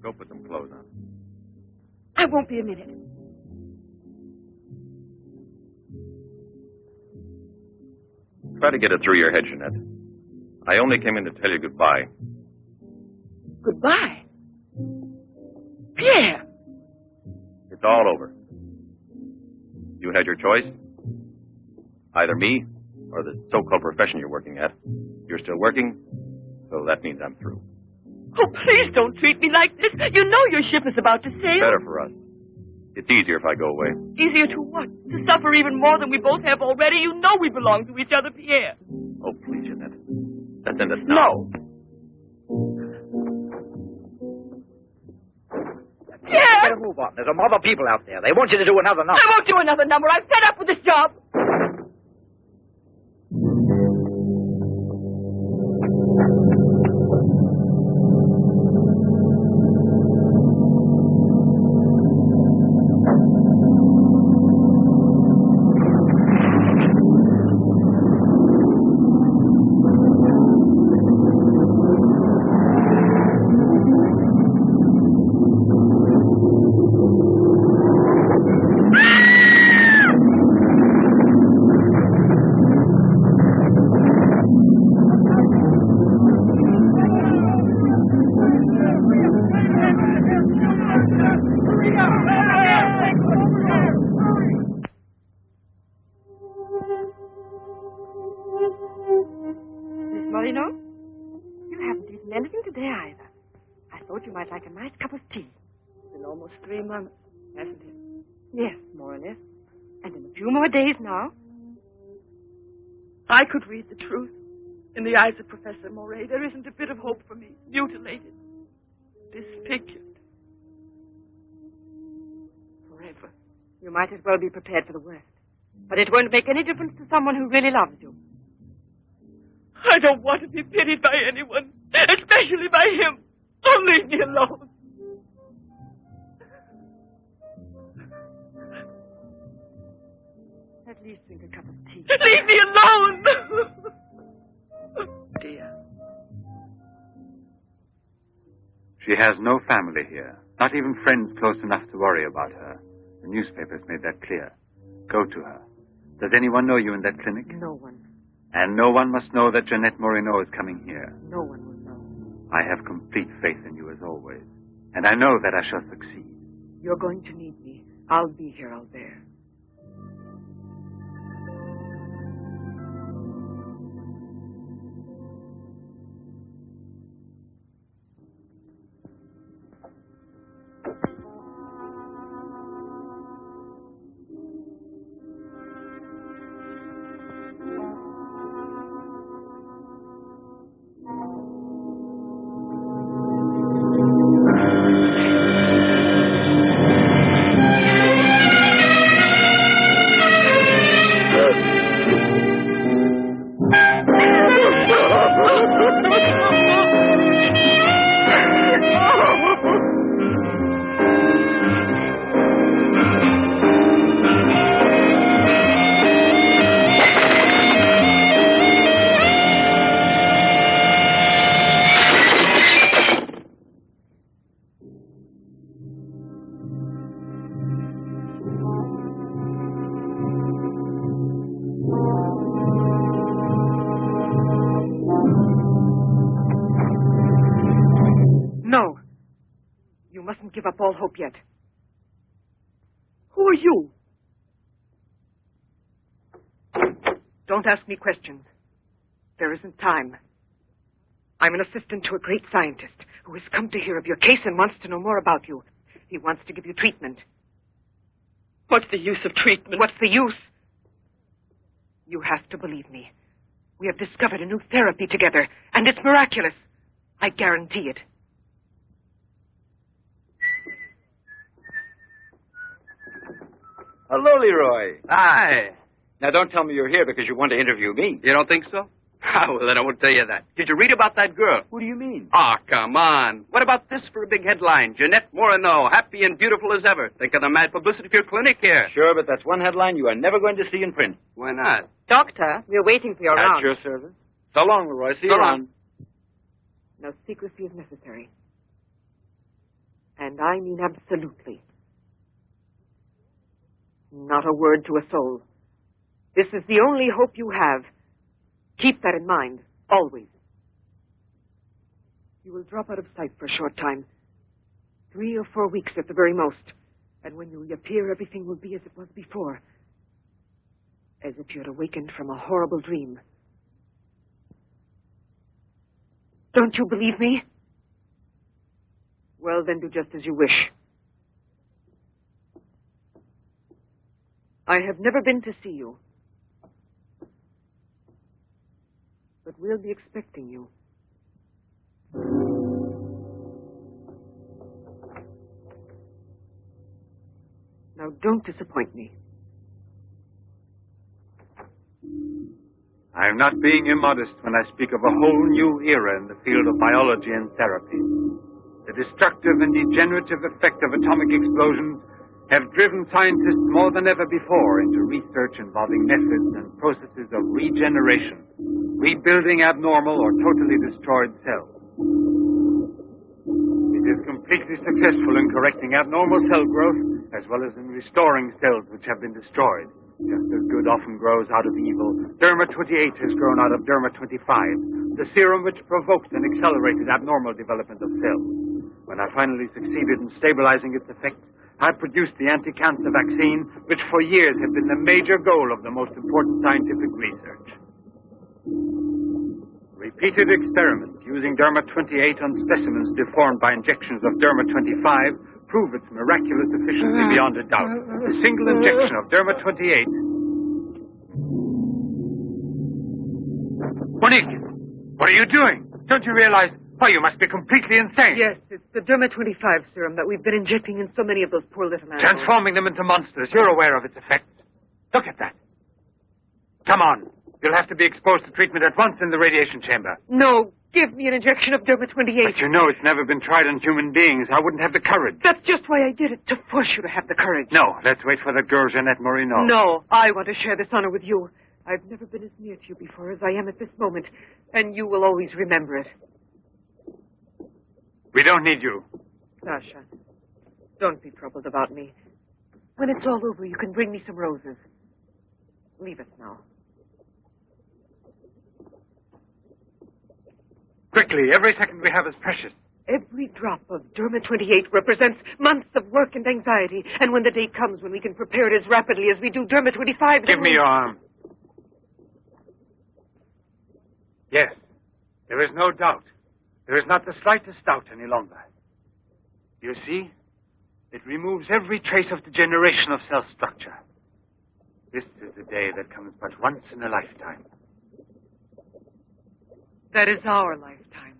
Go put some clothes on. I won't be a minute. Try to get it through your head, Jeanette. I only came in to tell you goodbye. Goodbye? Pierre! It's all over. You had your choice. Either me or the so-called profession you're working at. You're still working, so that means I'm through. Oh, please don't treat me like this. You know your ship is about to sail. Better for us. It's easier if I go away. Easier to what? To suffer even more than we both have already? You know we belong to each other, Pierre. Oh, please, Jeanette. Let's end this now. No. Pierre! Better move on. There's a mob of people out there. They want you to do another number. I won't do another number. I'm fed up with this job. Like a nice cup of tea. It's been almost 3 months, hasn't it? Yes, more or less. And in a few more days now. I could read the truth. In the eyes of Professor Moray, there isn't a bit of hope for me. Mutilated. Disfigured. Forever. You might as well be prepared for the worst. But it won't make any difference to someone who really loves you. I don't want to be pitied by anyone, especially by him. Oh, leave me alone. At least drink a cup of tea. Leave me alone! Dear. She has no family here. Not even friends close enough to worry about her. The newspapers made that clear. Go to her. Does anyone know you in that clinic? No one. And no one must know that Jeanette Moreno is coming here. No one will know. I have complete faith in you as always. And I know that I shall succeed. You're going to need me. I'll be here, Albert. Give up all hope yet. Who are you? Don't ask me questions. There isn't time. I'm an assistant to a great scientist who has come to hear of your case and wants to know more about you. He wants to give you treatment. What's the use of treatment? What's the use? You have to believe me. We have discovered a new therapy together, and it's miraculous. I guarantee it. Hello, Leroy. Hi. Now, don't tell me you're here because you want to interview me. You don't think so? Well, then I won't tell you that. Did you read about that girl? What do you mean? Oh, come on. What about this for a big headline? Jeanette Moreno, happy and beautiful as ever. Think of the mad publicity for your clinic here. Sure, but that's one headline you are never going to see in print. Why not? Doctor, we're waiting for your At round. your service. So long, Leroy. See you So long. around. No secrecy is necessary. And I mean absolutely. Not a word to a soul. This is the only hope you have. Keep that in mind, always. You will drop out of sight for a short time. 3 or 4 weeks at the very most. And when you reappear, everything will be as it was before. As if you had awakened from a horrible dream. Don't you believe me? Well, then do just as you wish. I have never been to see you. But we'll be expecting you. Now, don't disappoint me. I am not being immodest when I speak of a whole new era in the field of biology and therapy. The destructive and degenerative effect of atomic explosions have driven scientists more than ever before into research involving methods and processes of regeneration, rebuilding abnormal or totally destroyed cells. It is completely successful in correcting abnormal cell growth as well as in restoring cells which have been destroyed. Just as good often grows out of evil, Derma 28 has grown out of Derma 25, the serum which provoked and accelerated abnormal development of cells. When I finally succeeded in stabilizing its effects, I produced the anti-cancer vaccine, which for years had been the major goal of the most important scientific research. Repeated experiments using Derma 28 on specimens deformed by injections of Derma 25 prove its miraculous efficiency beyond a doubt. A single injection of Derma 28... Monique! What are you doing? Don't you realize... Why, you must be completely insane. Yes, it's the Derma 25 serum that we've been injecting in so many of those poor little animals. Transforming them into monsters. You're aware of its effects. Look at that. Come on. You'll have to be exposed to treatment at once in the radiation chamber. No, give me an injection of Derma 28. But you know it's never been tried on human beings. I wouldn't have the courage. That's just why I did it, to force you to have the courage. No, let's wait for that girl, Jeanette Morino. No, I want to share this honor with you. I've never been as near to you before as I am at this moment, and you will always remember it. We don't need you. Sasha, don't be troubled about me. When it's all over, you can bring me some roses. Leave us now. Quickly, every second we have is precious. Every drop of Derma 28 represents months of work and anxiety, and when the day comes when we can prepare it as rapidly as we do Derma 25... Give me your arm. Yes, there is no doubt. There is not the slightest doubt any longer. You see, it removes every trace of degeneration of cell structure. This is a day that comes but once in a lifetime. That is our lifetime.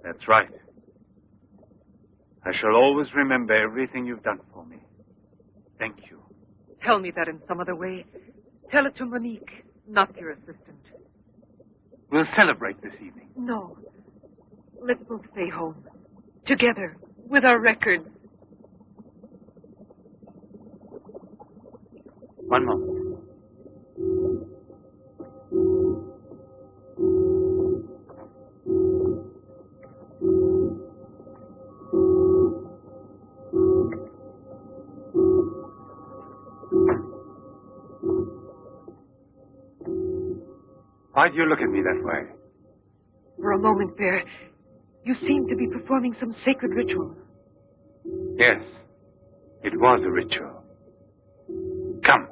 That's right. I shall always remember everything you've done for me. Thank you. Tell me that in some other way. Tell it to Monique, not your assistant. We'll celebrate this evening. No. Let's both stay home. Together, with our records. One moment. Why do you look at me that way? For a moment there, you seemed to be performing some sacred ritual. Yes, it was a ritual. Come.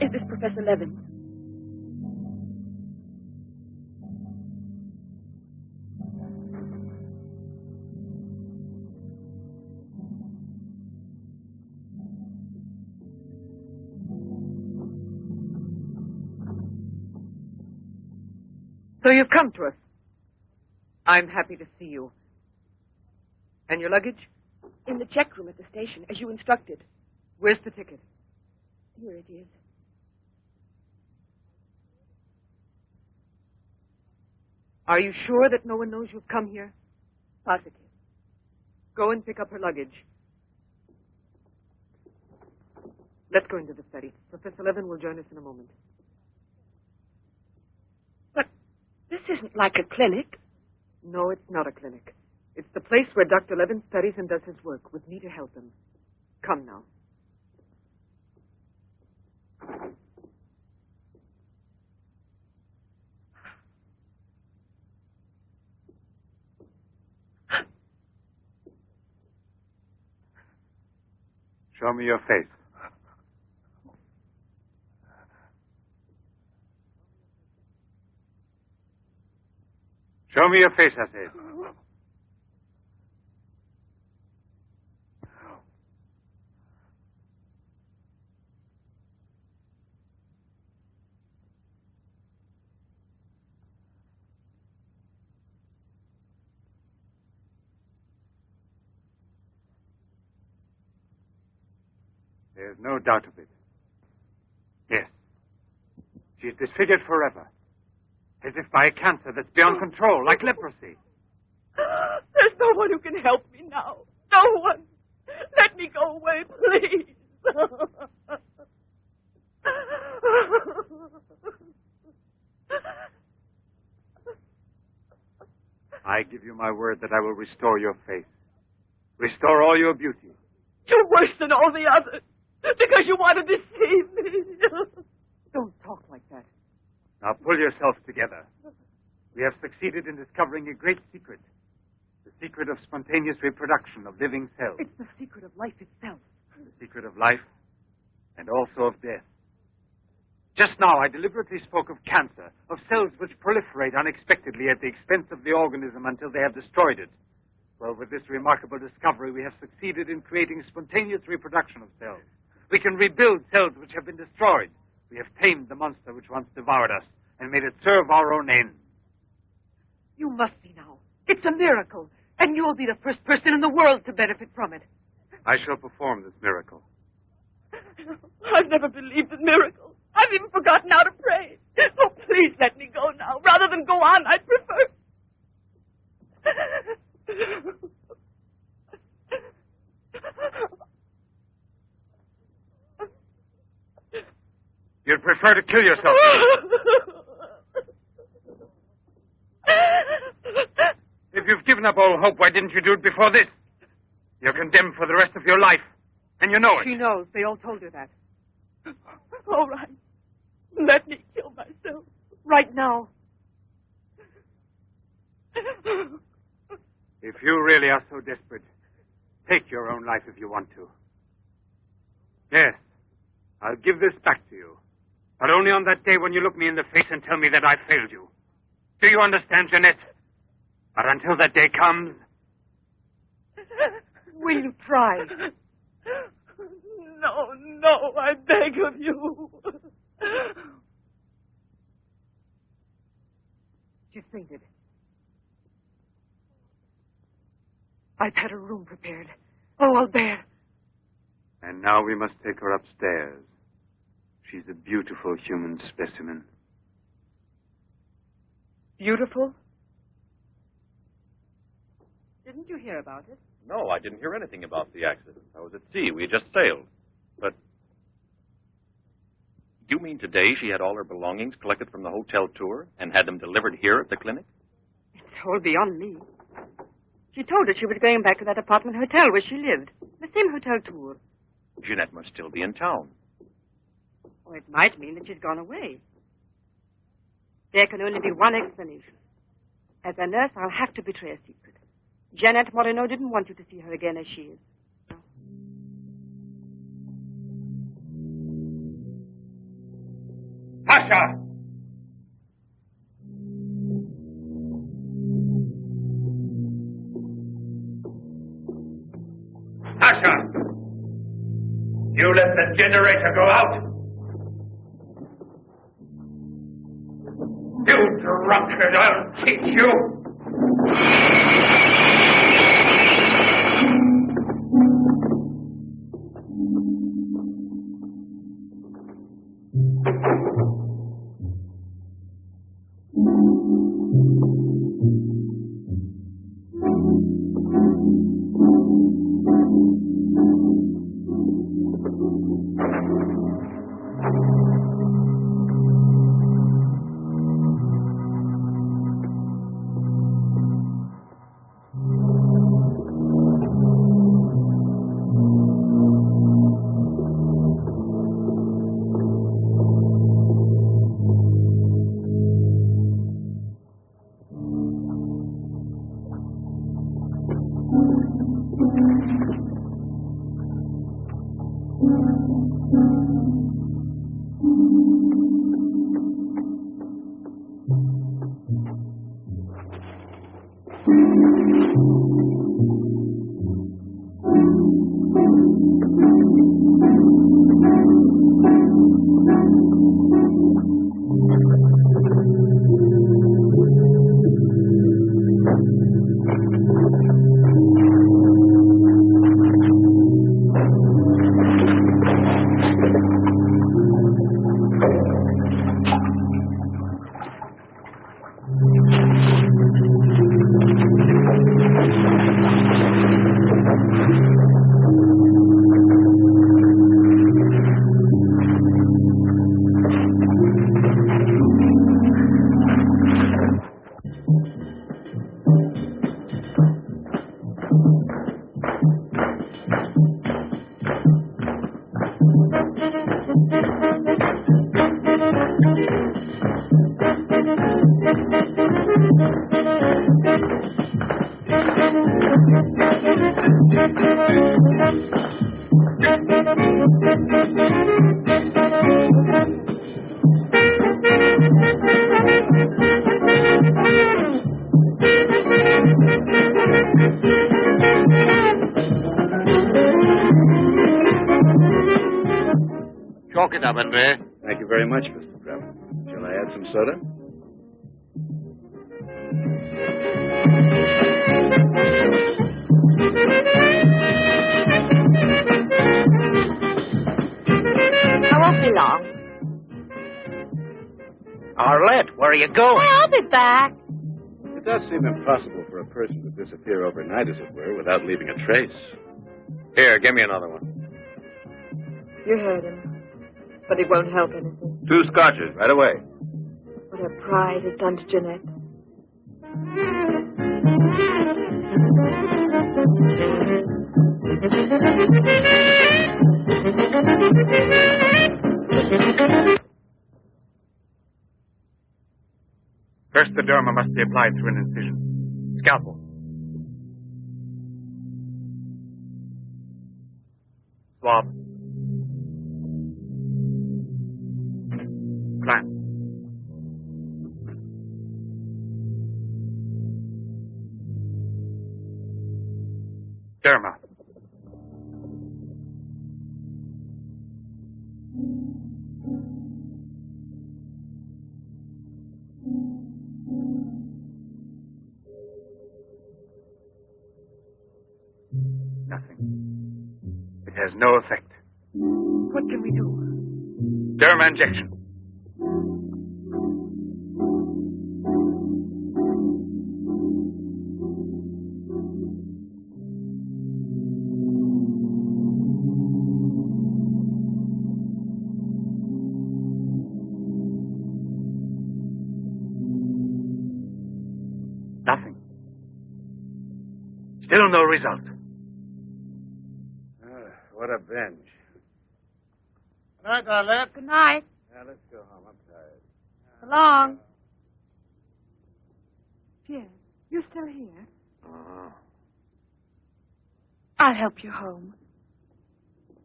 Is this Professor Levin? So you've come to us. I'm happy to see you. And your luggage? In the check room at the station, as you instructed. Where's the ticket? Here it is. Are you sure that no one knows you've come here? Positive. Go and pick up her luggage. Let's go into the study. Professor Levin will join us in a moment. But this isn't like a clinic. No, it's not a clinic. It's the place where Dr. Levin studies and does his work, with me to help him. Come now. Show me your face. Show me your face, I said. There's no doubt of it. Yes. She is disfigured forever. As if by a cancer that's beyond control, like leprosy. There's no one who can help me now. No one. Let me go away, please. I give you my word that I will restore your face. Restore all your beauty. You're worse than all the others. Because you want to deceive me. Don't talk like that. Now pull yourself together. We have succeeded in discovering a great secret. The secret of spontaneous reproduction of living cells. It's the secret of life itself. The secret of life and also of death. Just now I deliberately spoke of cancer, of cells which proliferate unexpectedly at the expense of the organism until they have destroyed it. Well, with this remarkable discovery, we have succeeded in creating spontaneous reproduction of cells. We can rebuild cells which have been destroyed. We have tamed the monster which once devoured us and made it serve our own ends. You must be now. It's a miracle. And you'll be the first person in the world to benefit from it. I shall perform this miracle. I've never believed in miracles. I've even forgotten how to pray. Oh, please let me go now. Rather than go on, I'd prefer... You'd prefer to kill yourself. If you've given up all hope, why didn't you do it before this? You're condemned for the rest of your life, and you know it. She knows. They all told her that. All right. Let me kill myself. Right now. If you really are so desperate, take your own life if you want to. Yes, I'll give this back to you. But only on that day when you look me in the face and tell me that I failed you. Do you understand, Jeanette? But until that day comes... Will you try? No, I beg of you. She's fainted. I've had her room prepared. Oh, Albert. And now we must take her upstairs. She's a beautiful human specimen. Beautiful? Didn't you hear about it? No, I didn't hear anything about the accident. I was at sea. We had just sailed. But you mean today she had all her belongings collected from the hotel tour and had them delivered here at the clinic? It's all beyond me. She told her she was going back to that apartment hotel where she lived. The same hotel tour. Jeanette must still be in town. Oh, it might mean that she's gone away. There can only be one explanation. As a nurse, I'll have to betray a secret. Jeanette Moreno didn't want you to see her again as she is. Pasha! Pasha! You let the generator go out? You drunkard, I'll teach you! Chalk it up, Andre. Thank you very much, Mr. Brevin. Shall I add some soda? I won't be long. Arlette, where are you going? I'll be back. It does seem impossible for a person to disappear overnight, as it were, without leaving a trace. Here, give me another one. You heard him. But it won't help anything. 2 scotches, right away. What her pride has done to Jeanette. First, the derma must be applied through an incision. Scalpel. Swab. Clamp. Derma. Nothing. It has no effect. What can we do? Derma injection. Nothing. Still no result. What a binge. Good night, Arlette. Good night. Now, let's go home. I'm tired. So long. Pierre, you still here? Uh-huh. I'll help you home.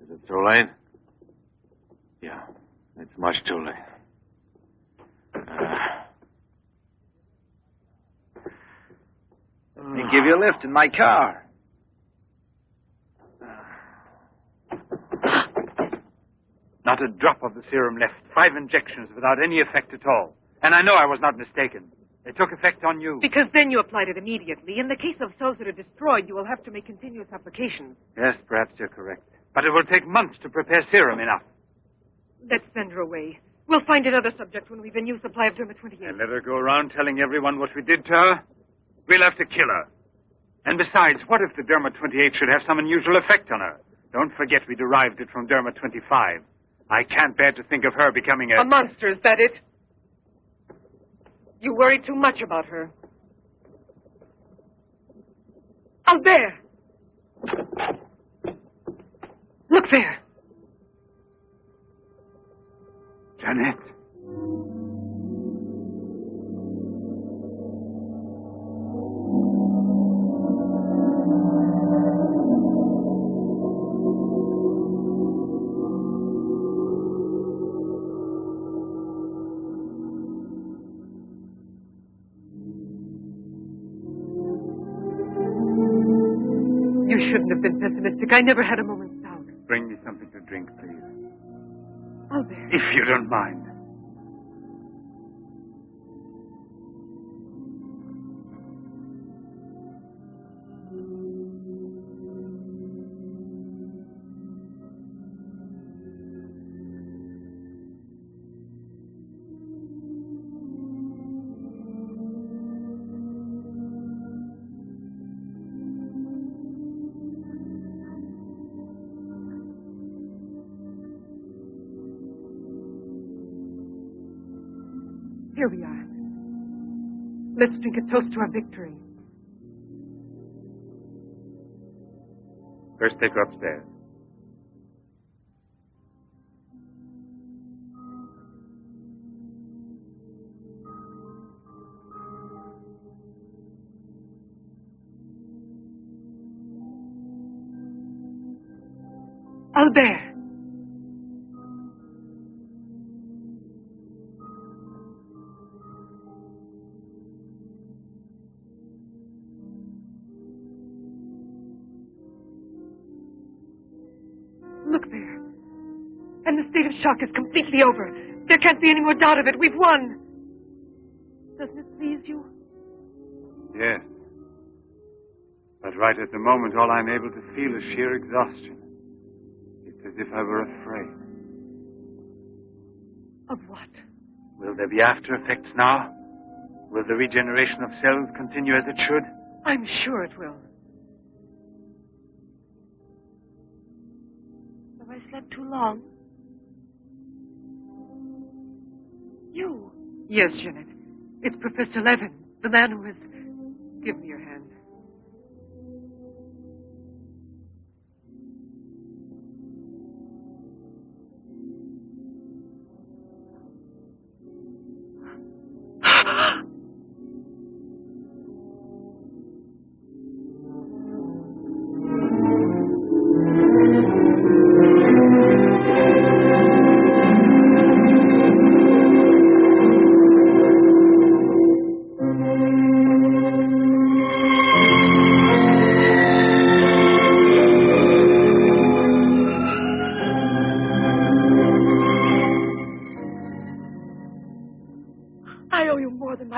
Is it too late? Yeah, it's much too late. Let me give you a lift in my car. Not a drop of the serum left. 5 injections without any effect at all. And I know I was not mistaken. It took effect on you. Because then you applied it immediately. In the case of cells that are destroyed, you will have to make continuous applications. Yes, perhaps you're correct. But it will take months to prepare serum enough. Let's send her away. We'll find another subject when we've a new supply of Derma 28. And let her go around telling everyone what we did to her? We'll have to kill her. And besides, what if the Derma 28 should have some unusual effect on her? Don't forget we derived it from Derma 25. I can't bear to think of her becoming A monster, is that it? You worry too much about her. Albert! Look there. Jeanette. You shouldn't have been pessimistic. I never had a moment's doubt. Bring me something to drink, please. Albert. If you don't mind. Here we are. Let's drink a toast to our victory. First, take her upstairs. Albert! Look there. And the state of shock is completely over. There can't be any more doubt of it. We've won. Doesn't it please you? Yes. But right at the moment, all I'm able to feel is sheer exhaustion. It's as if I were afraid. Of what? Will there be after effects now? Will the regeneration of cells continue as it should? I'm sure it will. Have I slept too long? You? Yes, Jeanette. It's Professor Levin, the man who has... Give me your hand.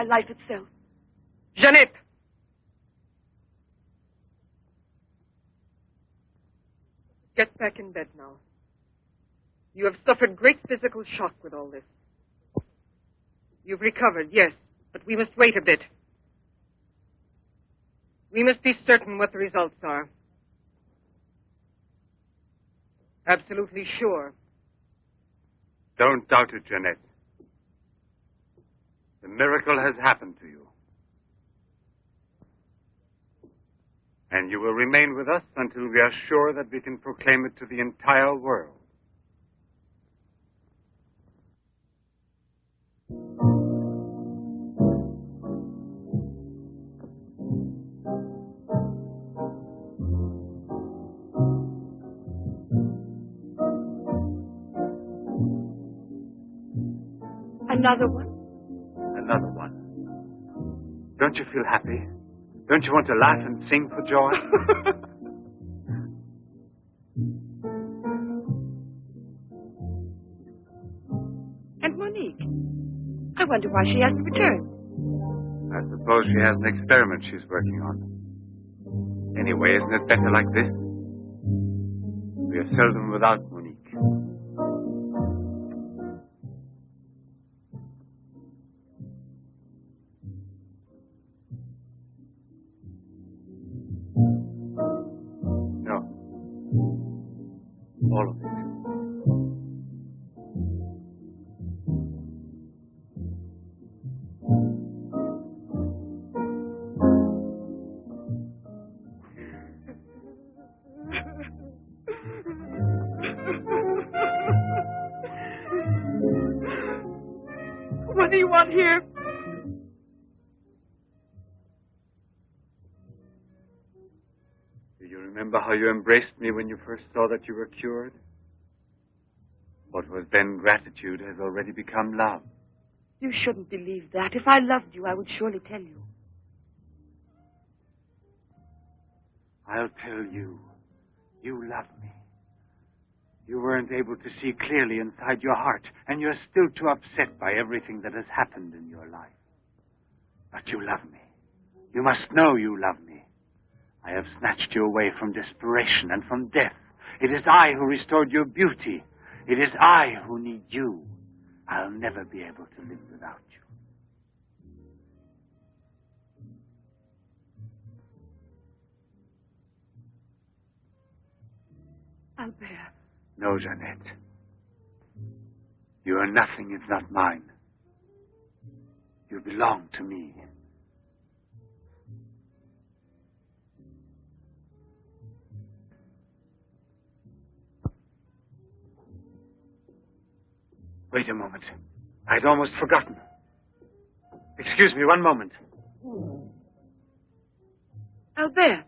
Life itself. Jeanette! Get back in bed now. You have suffered great physical shock with all this. You've recovered, yes, but we must wait a bit. We must be certain what the results are. Absolutely sure. Don't doubt it, Jeanette. The miracle has happened to you. And you will remain with us until we are sure that we can proclaim it to the entire world. Another one? Another one. Don't you feel happy? Don't you want to laugh and sing for joy? And Monique? I wonder why she hasn't returned. I suppose she has an experiment she's working on. Anyway, isn't it better like this? We are seldom without Monique. All of it. anyone here. Do you remember how you embraced me when you first saw that you were cured? What was then gratitude has already become love. You shouldn't believe that. If I loved you, I would surely tell you. I'll tell you. You love me. You weren't able to see clearly inside your heart, and you're still too upset by everything that has happened in your life. But you love me. You must know you love me. I have snatched you away from desperation and from death. It is I who restored your beauty. It is I who need you. I'll never be able to live without you. Albert. No, Jeanette. You are nothing if not mine. You belong to me. Wait a moment. I'd almost forgotten. Excuse me, one moment. Albert.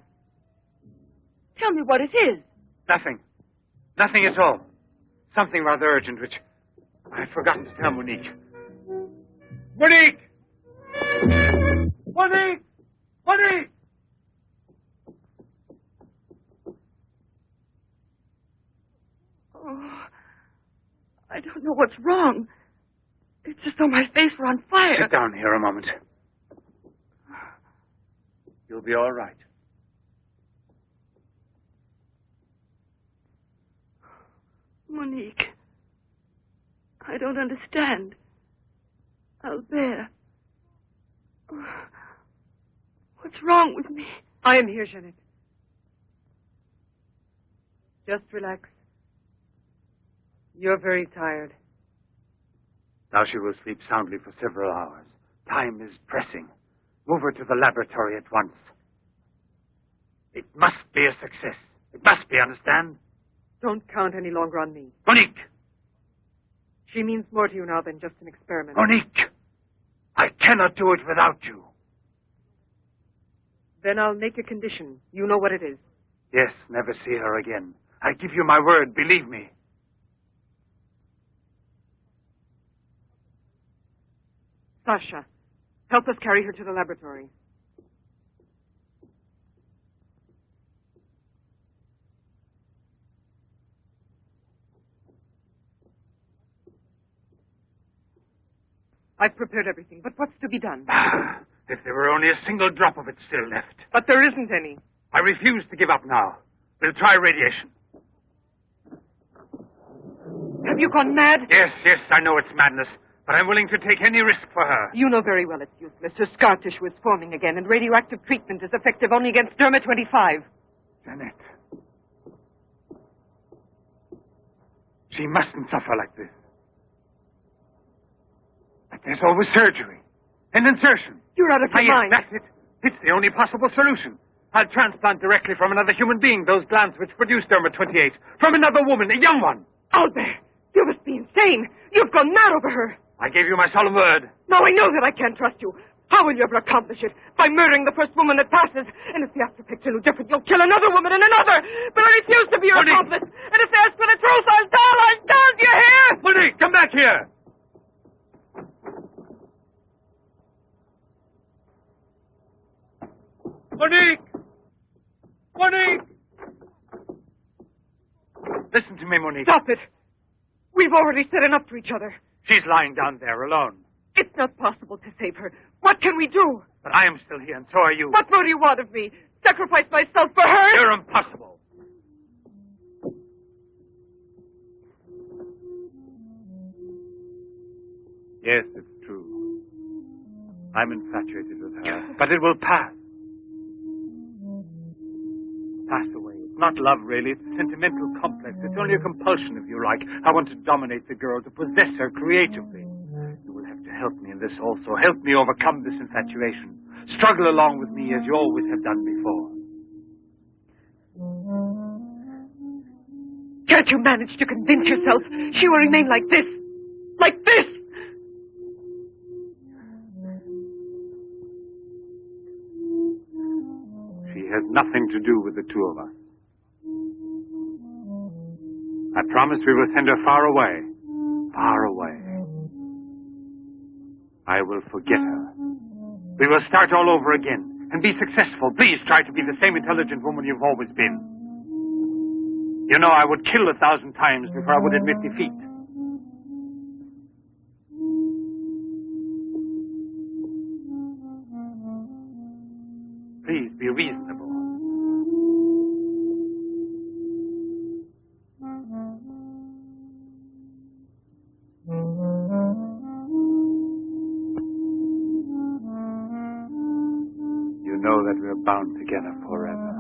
Tell me what it is. Nothing. Nothing at all. Something rather urgent, which I'd forgotten to tell Monique. Monique! Monique! Monique! Oh, I don't know what's wrong. It's as though my face were on fire. Sit down here a moment. You'll be all right. Monique. I don't understand. Albert. What's wrong with me? I am here, Jeanette. Just relax. You're very tired. Now she will sleep soundly for several hours. Time is pressing. Move her to the laboratory at once. It must be a success. It must be, understand? Don't count any longer on me. Monique! She means more to you now than just an experiment. Monique! I cannot do it without you. Then I'll make a condition. You know what it is. Yes, never see her again. I give you my word, believe me. Sasha, help us carry her to the laboratory. I've prepared everything, but what's to be done? If there were only a single drop of it still left. But there isn't any. I refuse to give up now. We'll try radiation. Have you gone mad? Yes, I know it's madness, but I'm willing to take any risk for her. You know very well it's useless. Her scar tissue is forming again, and radioactive treatment is effective only against Derma 25. Jeanette. She mustn't suffer like this. But there's always surgery. An insertion. You're out of your mind. That's it. It's the only possible solution. I'll transplant directly from another human being those glands which produce Derma 28. From another woman, a young one. Albert, you must be insane. You've gone mad over her. I gave you my solemn word. Now I know that I can't trust you. How will you ever accomplish it? By murdering the first woman that passes. And if the after picture no different, you'll kill another woman and another. But I refuse to be your accomplice. And if they ask for the truth, I'll tell. Do you hear? Monique, come back here. Monique! Monique! Listen to me, Monique. Stop it. We've already said enough to each other. She's lying down there alone. It's not possible to save her. What can we do? But I am still here, and so are you. What more do you want of me? Sacrifice myself for her? You're impossible. Yes, it's true. I'm infatuated with her. But it will pass. Pass away. It's not love, really. It's a sentimental complex. It's only a compulsion, if you like. I want to dominate the girl, to possess her creatively. You will have to help me in this also. Help me overcome this infatuation. Struggle along with me as you always have done before. Can't you manage to convince yourself she will remain like this? Like this? has nothing to do with the two of us. I promise we will send her far away. Far away. I will forget her. We will start all over again and be successful. Please try to be the same intelligent woman you've always been. You know, I would kill 1,000 times before I would admit defeat. Please be reasonable. You know that we're bound together forever.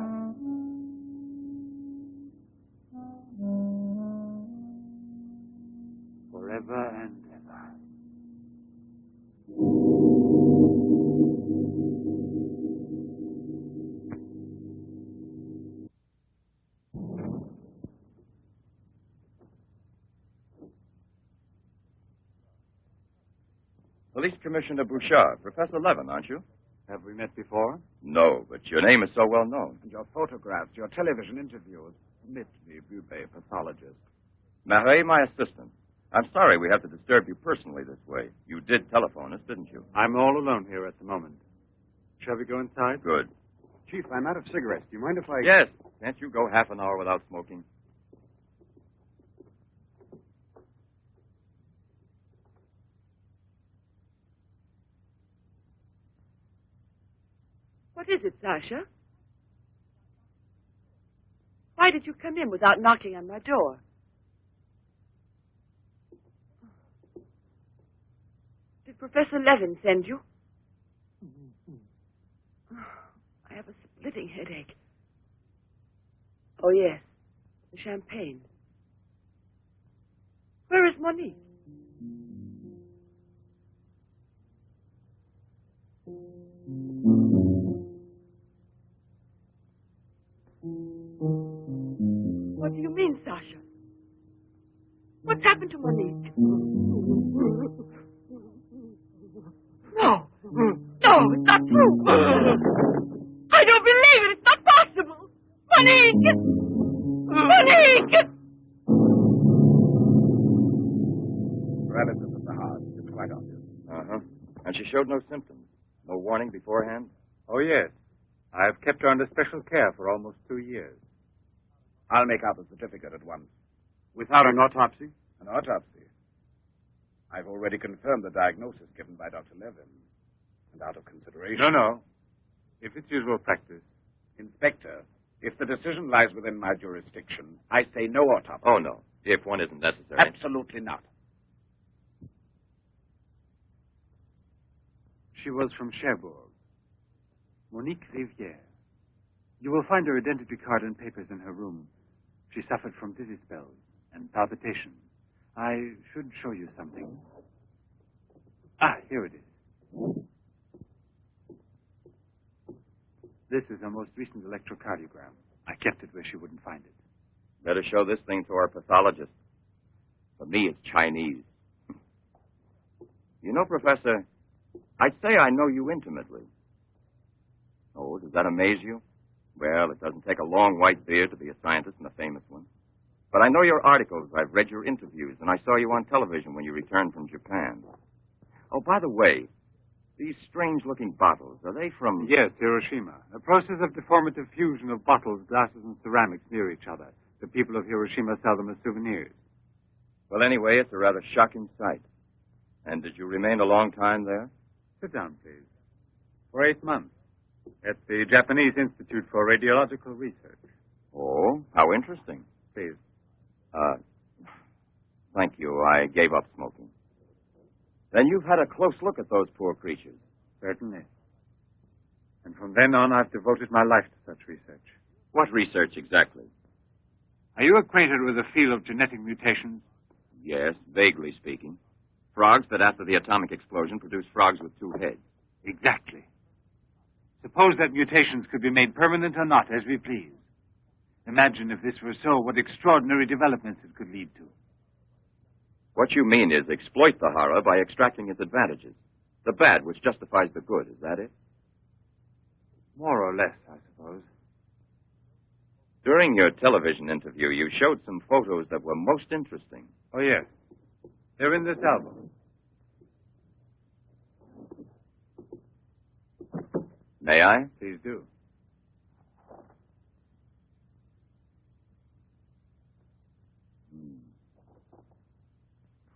Forever and ever. Police Commissioner Bouchard, Professor Levin, aren't you? Have we met before? No, but your name is so well known. And your photographs, your television interviews. Admit me, Bube, pathologist. Marais, my assistant. I'm sorry we have to disturb you personally this way. You did telephone us, didn't you? I'm all alone here at the moment. Shall we go inside? Good. Chief, I'm out of cigarettes. Do you mind if I... Yes. Can't you go half an hour without smoking? What is it, Sasha? Why did you come in without knocking on my door? Did Professor Levin send you? I have a splitting headache. Oh, yes. The champagne. Where is Monique? What do you mean, Sasha? What's happened to Monique? No. No, it's not true. I don't believe it. It's not possible. Monique! Monique! Paralysis of the heart. It's quite obvious. Uh-huh. And she showed no symptoms. No warning beforehand? Oh, yes. I've kept her under special care for almost 2 years. I'll make out the certificate at once. Without an autopsy? An autopsy. I've already confirmed the diagnosis given by Dr. Levin. And out of consideration... No. If it's usual practice. Inspector, if the decision lies within my jurisdiction, I say no autopsy. Oh, no. If one isn't necessary. Absolutely not. She was from Cherbourg. Monique Rivière. You will find her identity card and papers in her room. She suffered from dizzy spells and palpitations. I should show you something. Ah, here it is. This is her most recent electrocardiogram. I kept it where she wouldn't find it. Better show this thing to our pathologist. For me, it's Chinese. You know, Professor, I'd say I know you intimately. Oh, does that amaze you? Well, it doesn't take a long white beard to be a scientist and a famous one. But I know your articles, I've read your interviews, and I saw you on television when you returned from Japan. Oh, by the way, these strange-looking bottles, are they from... Yes, Hiroshima. A process of deformative fusion of bottles, glasses, and ceramics near each other. The people of Hiroshima sell them as souvenirs. Well, anyway, it's a rather shocking sight. And did you remain a long time there? Sit down, please. For 8 months. At the Japanese Institute for Radiological Research. Oh, how interesting. Please. Thank you. I gave up smoking. Then you've had a close look at those poor creatures. Certainly. And from then on, I've devoted my life to such research. What research exactly? Are you acquainted with the field of genetic mutations? Yes, vaguely speaking. Frogs that after the atomic explosion produce frogs with 2 heads. Exactly. Suppose that mutations could be made permanent or not, as we please. Imagine if this were so, what extraordinary developments it could lead to. What you mean is exploit the horror by extracting its advantages. The bad which justifies the good, is that it? More or less, I suppose. During your television interview, you showed some photos that were most interesting. Oh, yes. They're in this album. May I? Please do.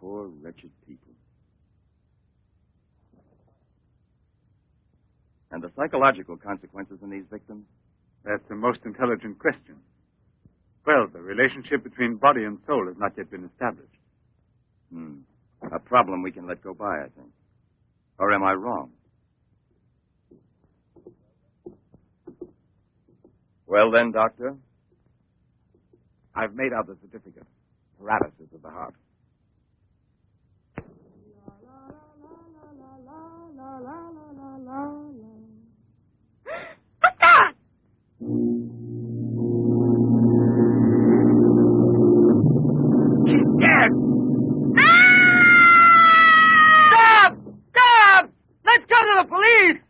Poor, wretched people. And the psychological consequences in these victims? That's the most intelligent question. Well, the relationship between body and soul has not yet been established. A problem we can let go by, I think. Or am I wrong? Well then, Doctor? I've made out the certificate. Paralysis of the heart. What's that? She's dead! Stop! Stop! Let's go to the police!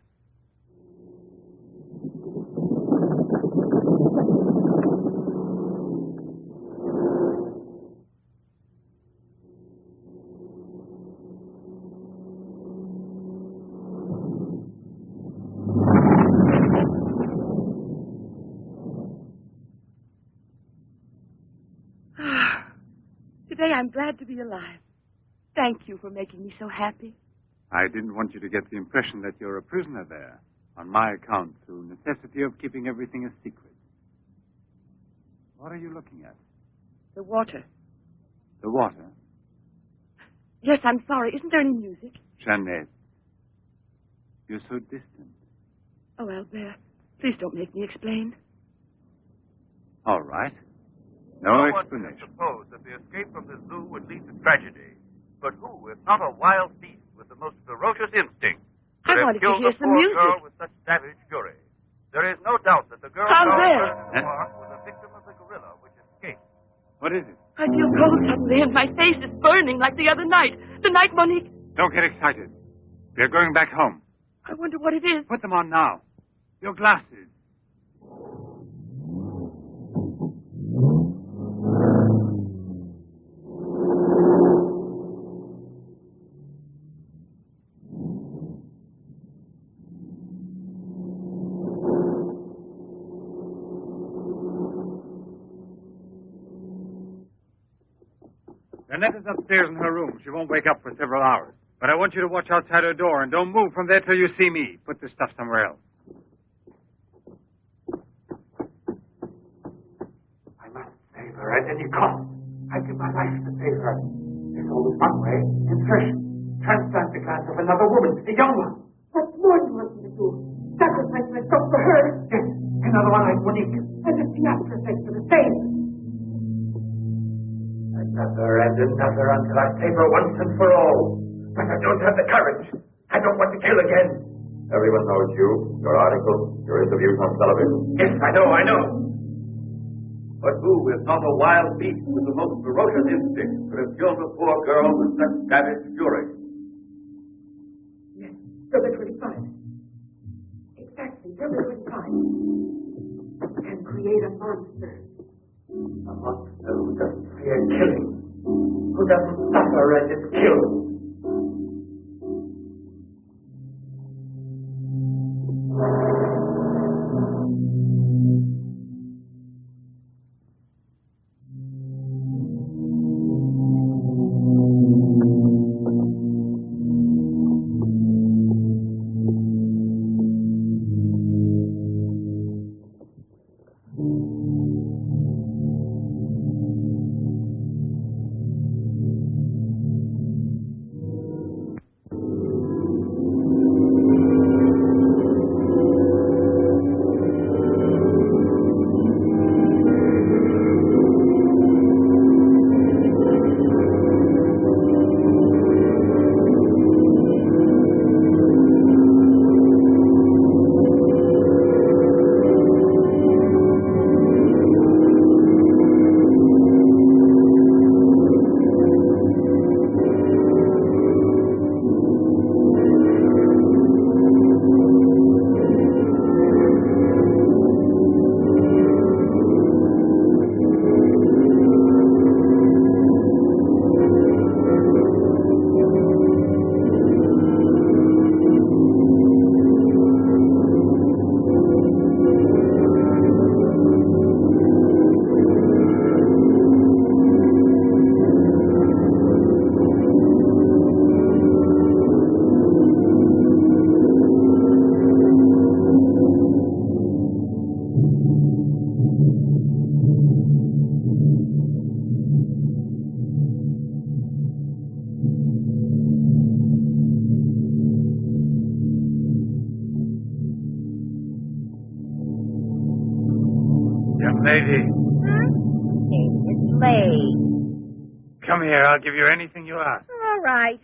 Today I'm glad to be alive. Thank you for making me so happy. I didn't want you to get the impression that you're a prisoner there, on my account, through necessity of keeping everything a secret. What are you looking at? The water. The water? Yes, I'm sorry. Isn't there any music? Jeanette, you're so distant. Oh, Albert, please don't make me explain. All right. No one explanation. could suppose that the escape from the zoo would lead to tragedy. But who, if not a wild beast with the most ferocious instinct, I could have wanted to killed hear a some poor music. girl with such savage fury? There is no doubt that the girl Albert! found in the park was a victim of the gorilla which escaped. What is it? I feel cold suddenly, and my face is burning like the other night. The night Monique... Don't get excited. We're going back home. I wonder what it is. Put them on now. Your glasses. Annette is upstairs in her room. She won't wake up for several hours. But I want you to watch outside her door and don't move from there till you see me. Put the stuff somewhere else. I must save her at any cost. I'd give my life to save her. There's only one way. Insertion. Transplant the glass of another woman, a young one. What more do you want me to do? Sacrifice myself for her? Yes, another one like Monique. As if she asked herself for the same. Another and another until I save her once and for all. But I don't have the courage. I don't want to kill again. Everyone knows you, your articles, your interviews on television. Yes, I know. But who, if not a wild beast with the most ferocious instinct, could have killed a poor girl with such savage fury? Yes, number 25. Exactly, number 25. You can create a monster. A monster who doesn't fear killing. Who doesn't suffer and is killed. Young lady. It's late. Come here. I'll give you anything you ask. All right.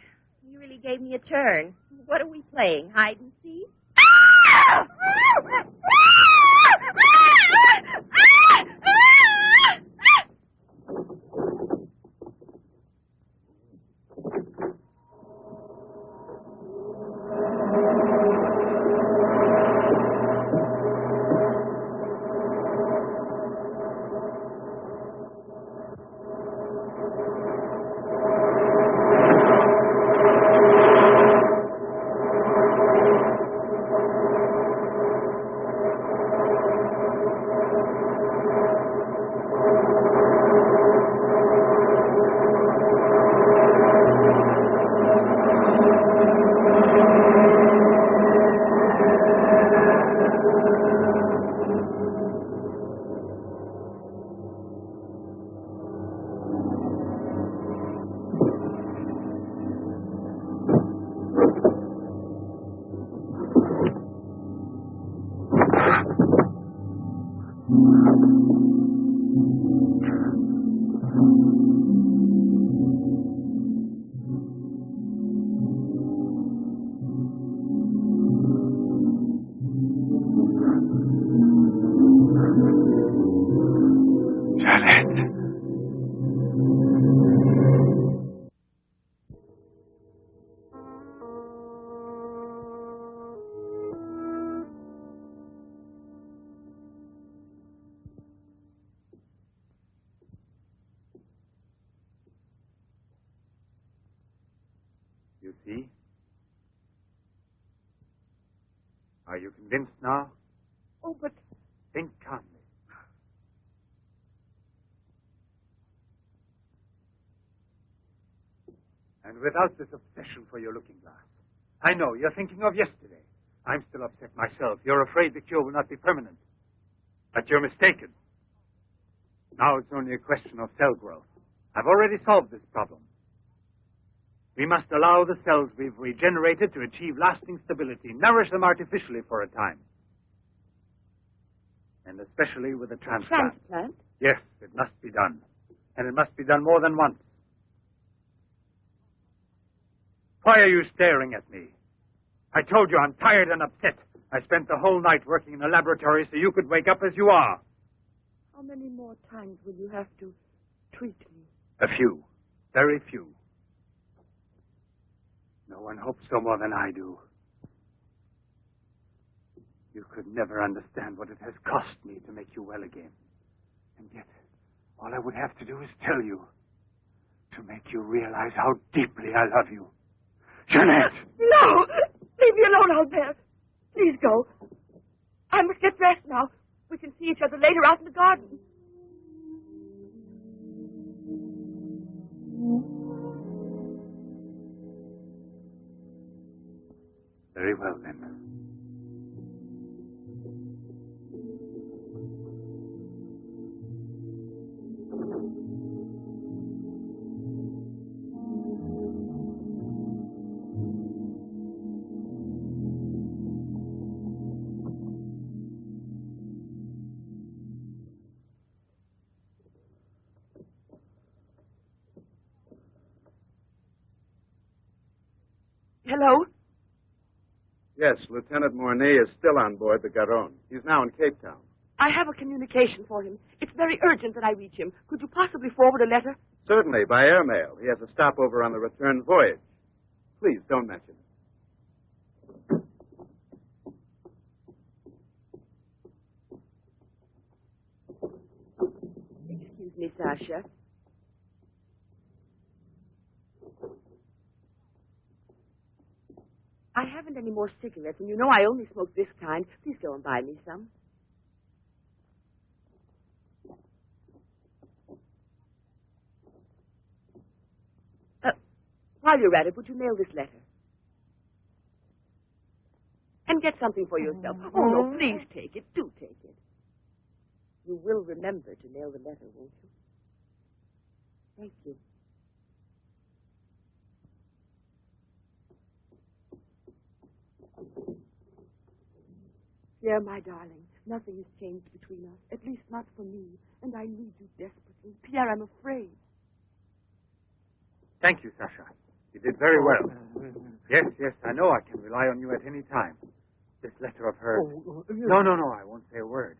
You really gave me a turn. What are we playing? Hide and seek? You see? Are you convinced now? Oh, but... Think calmly. And without this obsession for your looking glass. I know, you're thinking of yesterday. I'm still upset myself. You're afraid the cure will not be permanent. But you're mistaken. Now it's only a question of cell growth. I've already solved this problem. We must allow the cells we've regenerated to achieve lasting stability, nourish them artificially for a time. And especially with a transplant. Transplant? Yes, it must be done. And it must be done more than once. Why are you staring at me? I told you I'm tired and upset. I spent the whole night working in the laboratory so you could wake up as you are. How many more times will you have to treat me? A few. Very few. No one hopes so more than I do. You could never understand what it has cost me to make you well again. And yet, all I would have to do is tell you, to make you realize how deeply I love you. Jeanette! No! Leave me alone, Albert. Please go. I must get dressed now. We can see each other later out in the garden. Very well, then. Hello? Yes, Lieutenant Mornay is still on board the Garonne. He's now in Cape Town. I have a communication for him. It's very urgent that I reach him. Could you possibly forward a letter? Certainly, by airmail. He has a stopover on the return voyage. Please, don't mention it. Excuse me, Sasha. I haven't any more cigarettes, and you know I only smoke this kind. Please go and buy me some. While you're at it, would you mail this letter? And get something for yourself. Oh, no, please take it. Do take it. You will remember to mail the letter, won't you? Thank you. Dear, my darling, Nothing has changed between us, at least not for me, and I need you desperately. Pierre, I'm afraid. Thank you, Sasha. You did very well. Yes, I know I can rely on you at any time. This letter of hers. No, I won't say a word.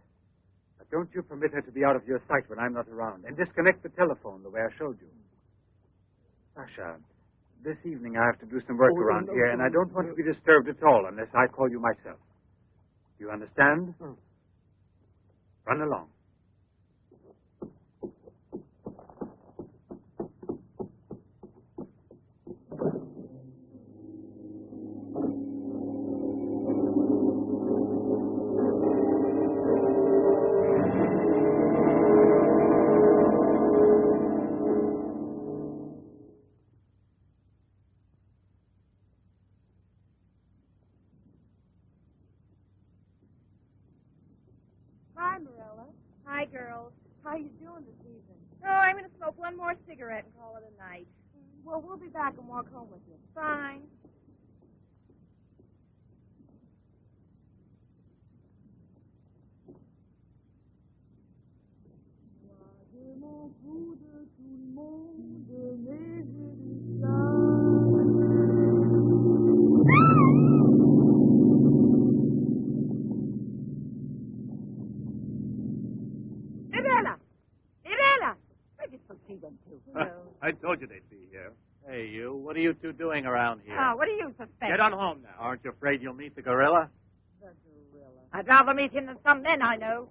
But don't you permit her to be out of your sight when I'm not around, and disconnect the telephone the way I showed you. Sasha, this evening I have to do some work around here, and I don't want to be disturbed at all unless I call you myself. Do you understand? Run along. Hi, girls. How you doing this evening? Oh, I'm going to smoke one more cigarette and call it a night. Well, we'll be back and walk home with you. Fine. I told you they'd be here. Hey, you. What are you two doing around here? Oh, what do you suspect? Get on home now. Aren't you afraid you'll meet the gorilla? The gorilla. I'd rather meet him than some men I know.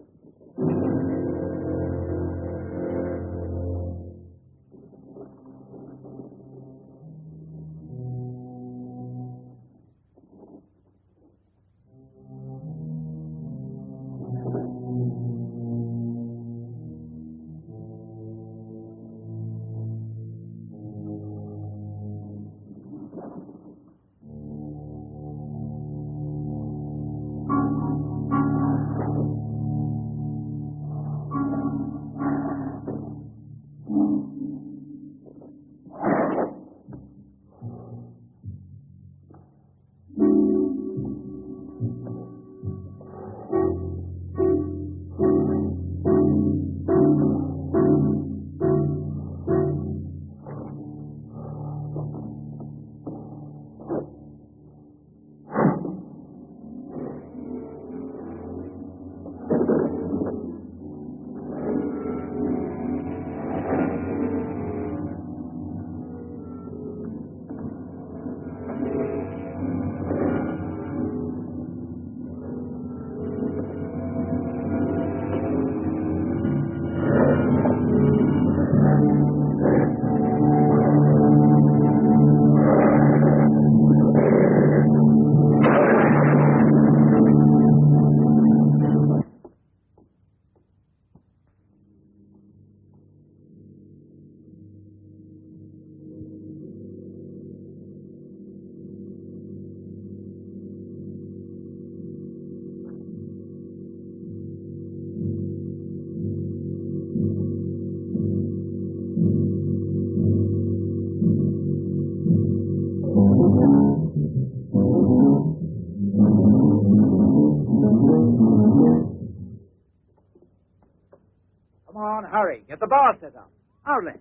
Hurry, get the bar set up. Arlen,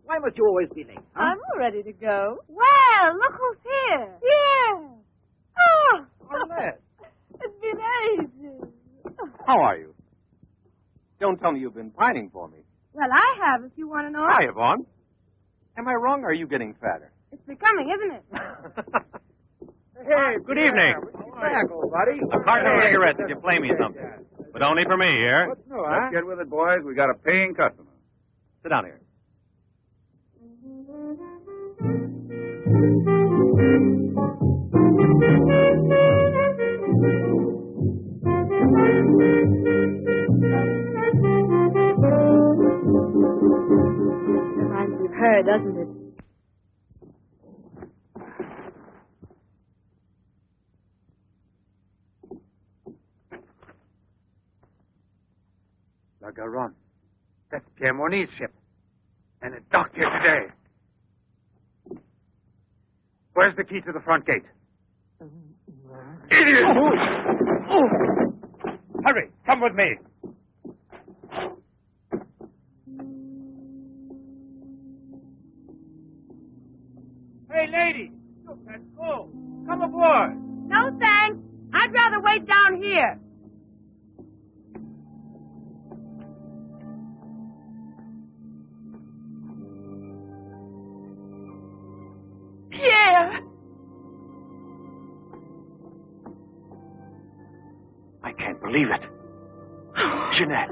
why must you always be late? Huh? I'm all ready to go. Well, look who's here. Yeah. Oh, Arlen. It's been ages. How are you? Don't tell me you've been pining for me. Well, I have, if you want to know. Hi, Yvonne. Am I wrong, or are you getting fatter? It's becoming, isn't it? Hey, good evening. Back, old buddy. A carton of cigarettes if you play me something. But only for me here. What's new, huh? Let's get with it, boys. We got a paying customer. Sit down here. Reminds me of her, doesn't it? La Garonne. That's Pierre Mornay's ship. And it docked here today. Where's the key to the front gate? Idiot! Hurry, come with me. Hey, lady, look, that's full. Come aboard. No, thanks. I'd rather wait down here. Pierre! I can't believe it. Jeanette.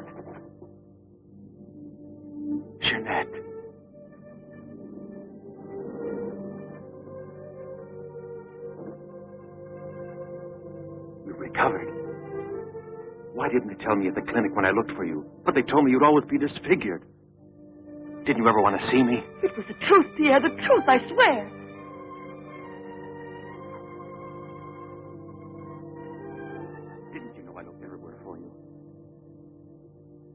Jeanette. You recovered. Why didn't they tell me at the clinic when I looked for you? But they told me you'd always be disfigured. Didn't you ever want to see me? It was the truth, Pierre, the truth, I swear. Didn't you know I looked everywhere for you?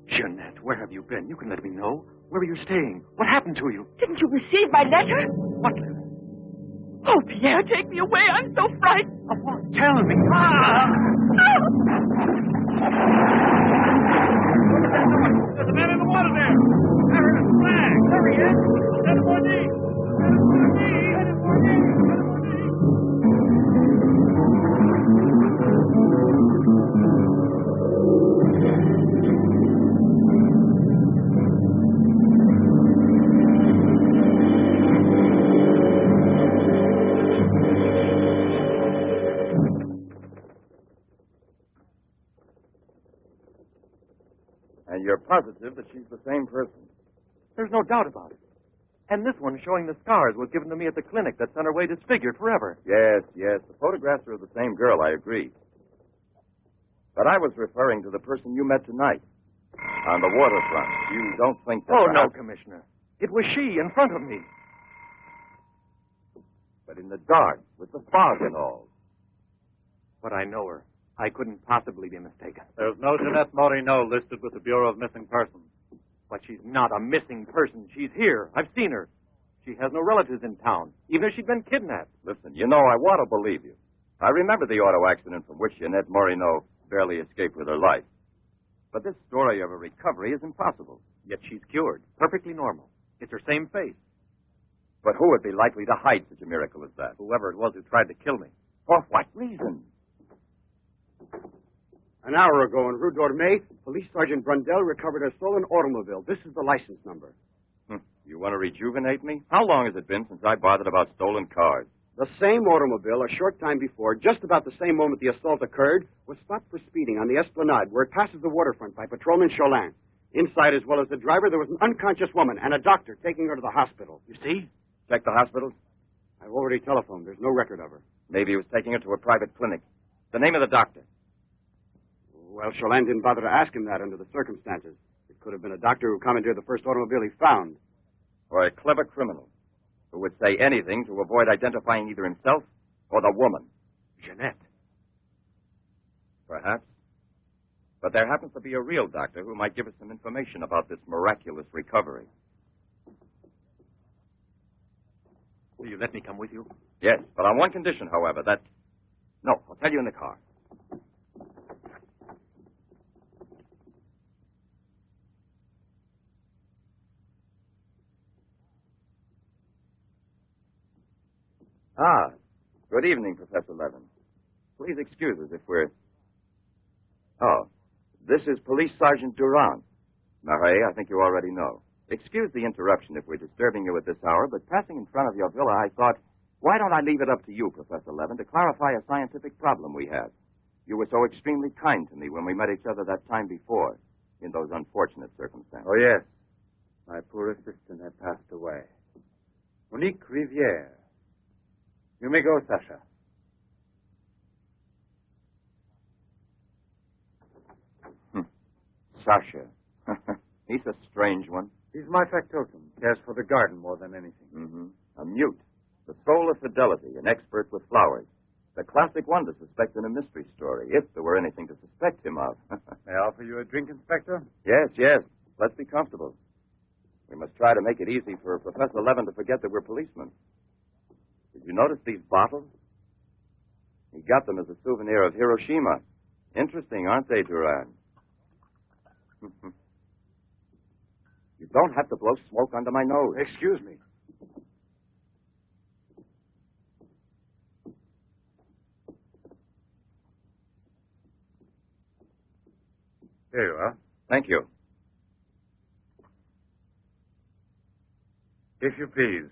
Jeanette, where have you been? You can let me know. Where are you staying? What happened to you? Didn't you receive my letter? What letter? Oh, Pierre, take me away. I'm so frightened. Of what? Tell me. There's a man in the water there. I heard a flag. There he is. Lieutenant Mornay. Lieutenant Mornay. And you're positive that she's the same person? There's no doubt about it. And this one showing the scars was given to me at the clinic that sent her away disfigured forever. Yes, yes. The photographs are of the same girl, I agree. But I was referring to the person you met tonight on the waterfront. You don't think that... Oh, no, Commissioner. It was she in front of me. But in the dark, with the fog and all. But I know her. I couldn't possibly be mistaken. There's no Jeanette Morino listed with the Bureau of Missing Persons. But she's not a missing person. She's here. I've seen her. She has no relatives in town, even if she'd been kidnapped. Listen, you know, I want to believe you. I remember the auto accident from which Jeanette Morino barely escaped with her life. But this story of a recovery is impossible. Yet she's cured. Perfectly normal. It's her same face. But who would be likely to hide such a miracle as that? Whoever it was who tried to kill me. For what reason? An hour ago in Rue d'Orme, Police Sergeant Brundell recovered a stolen automobile. This is the license number. You want to rejuvenate me? How long has it been since I bothered about stolen cars? The same automobile, a short time before, just about the same moment the assault occurred, was stopped for speeding on the Esplanade, where it passes the waterfront by Patrolman Cholin. Inside, as well as the driver, there was an unconscious woman and a doctor taking her to the hospital. You see? Check the hospitals. I've already telephoned. There's no record of her. Maybe he was taking her to a private clinic. The name of the doctor? Well, Cholin didn't bother to ask him that under the circumstances. It could have been a doctor who commandeered the first automobile he found. Or a clever criminal who would say anything to avoid identifying either himself or the woman. Jeanette. Perhaps. But there happens to be a real doctor who might give us some information about this miraculous recovery. Will you let me come with you? Yes, but on one condition, however, that... No, I'll tell you in the car. Ah, good evening, Professor Levin. Please excuse us if we're... Oh, this is Police Sergeant Durand. Marais, I think you already know. Excuse the interruption if we're disturbing you at this hour, but passing in front of your villa, I thought, why don't I leave it up to you, Professor Levin, to clarify a scientific problem we have? You were so extremely kind to me when we met each other that time before, in those unfortunate circumstances. Oh, yes. My poor assistant had passed away. Monique Riviere. You may go, Sasha. Sasha. He's a strange one. He's my factotum. Cares for the garden more than anything. Mm-hmm. A mute. The soul of fidelity. An expert with flowers. The classic one to suspect in a mystery story, if there were anything to suspect him of. May I offer you a drink, Inspector? Yes, yes. Let's be comfortable. We must try to make it easy for Professor Levin to forget that we're policemen. Did you notice these bottles? He got them as a souvenir of Hiroshima Interesting, aren't they, Duran? You don't have to blow smoke under my nose. Excuse me. Here you are. Thank you. If you please.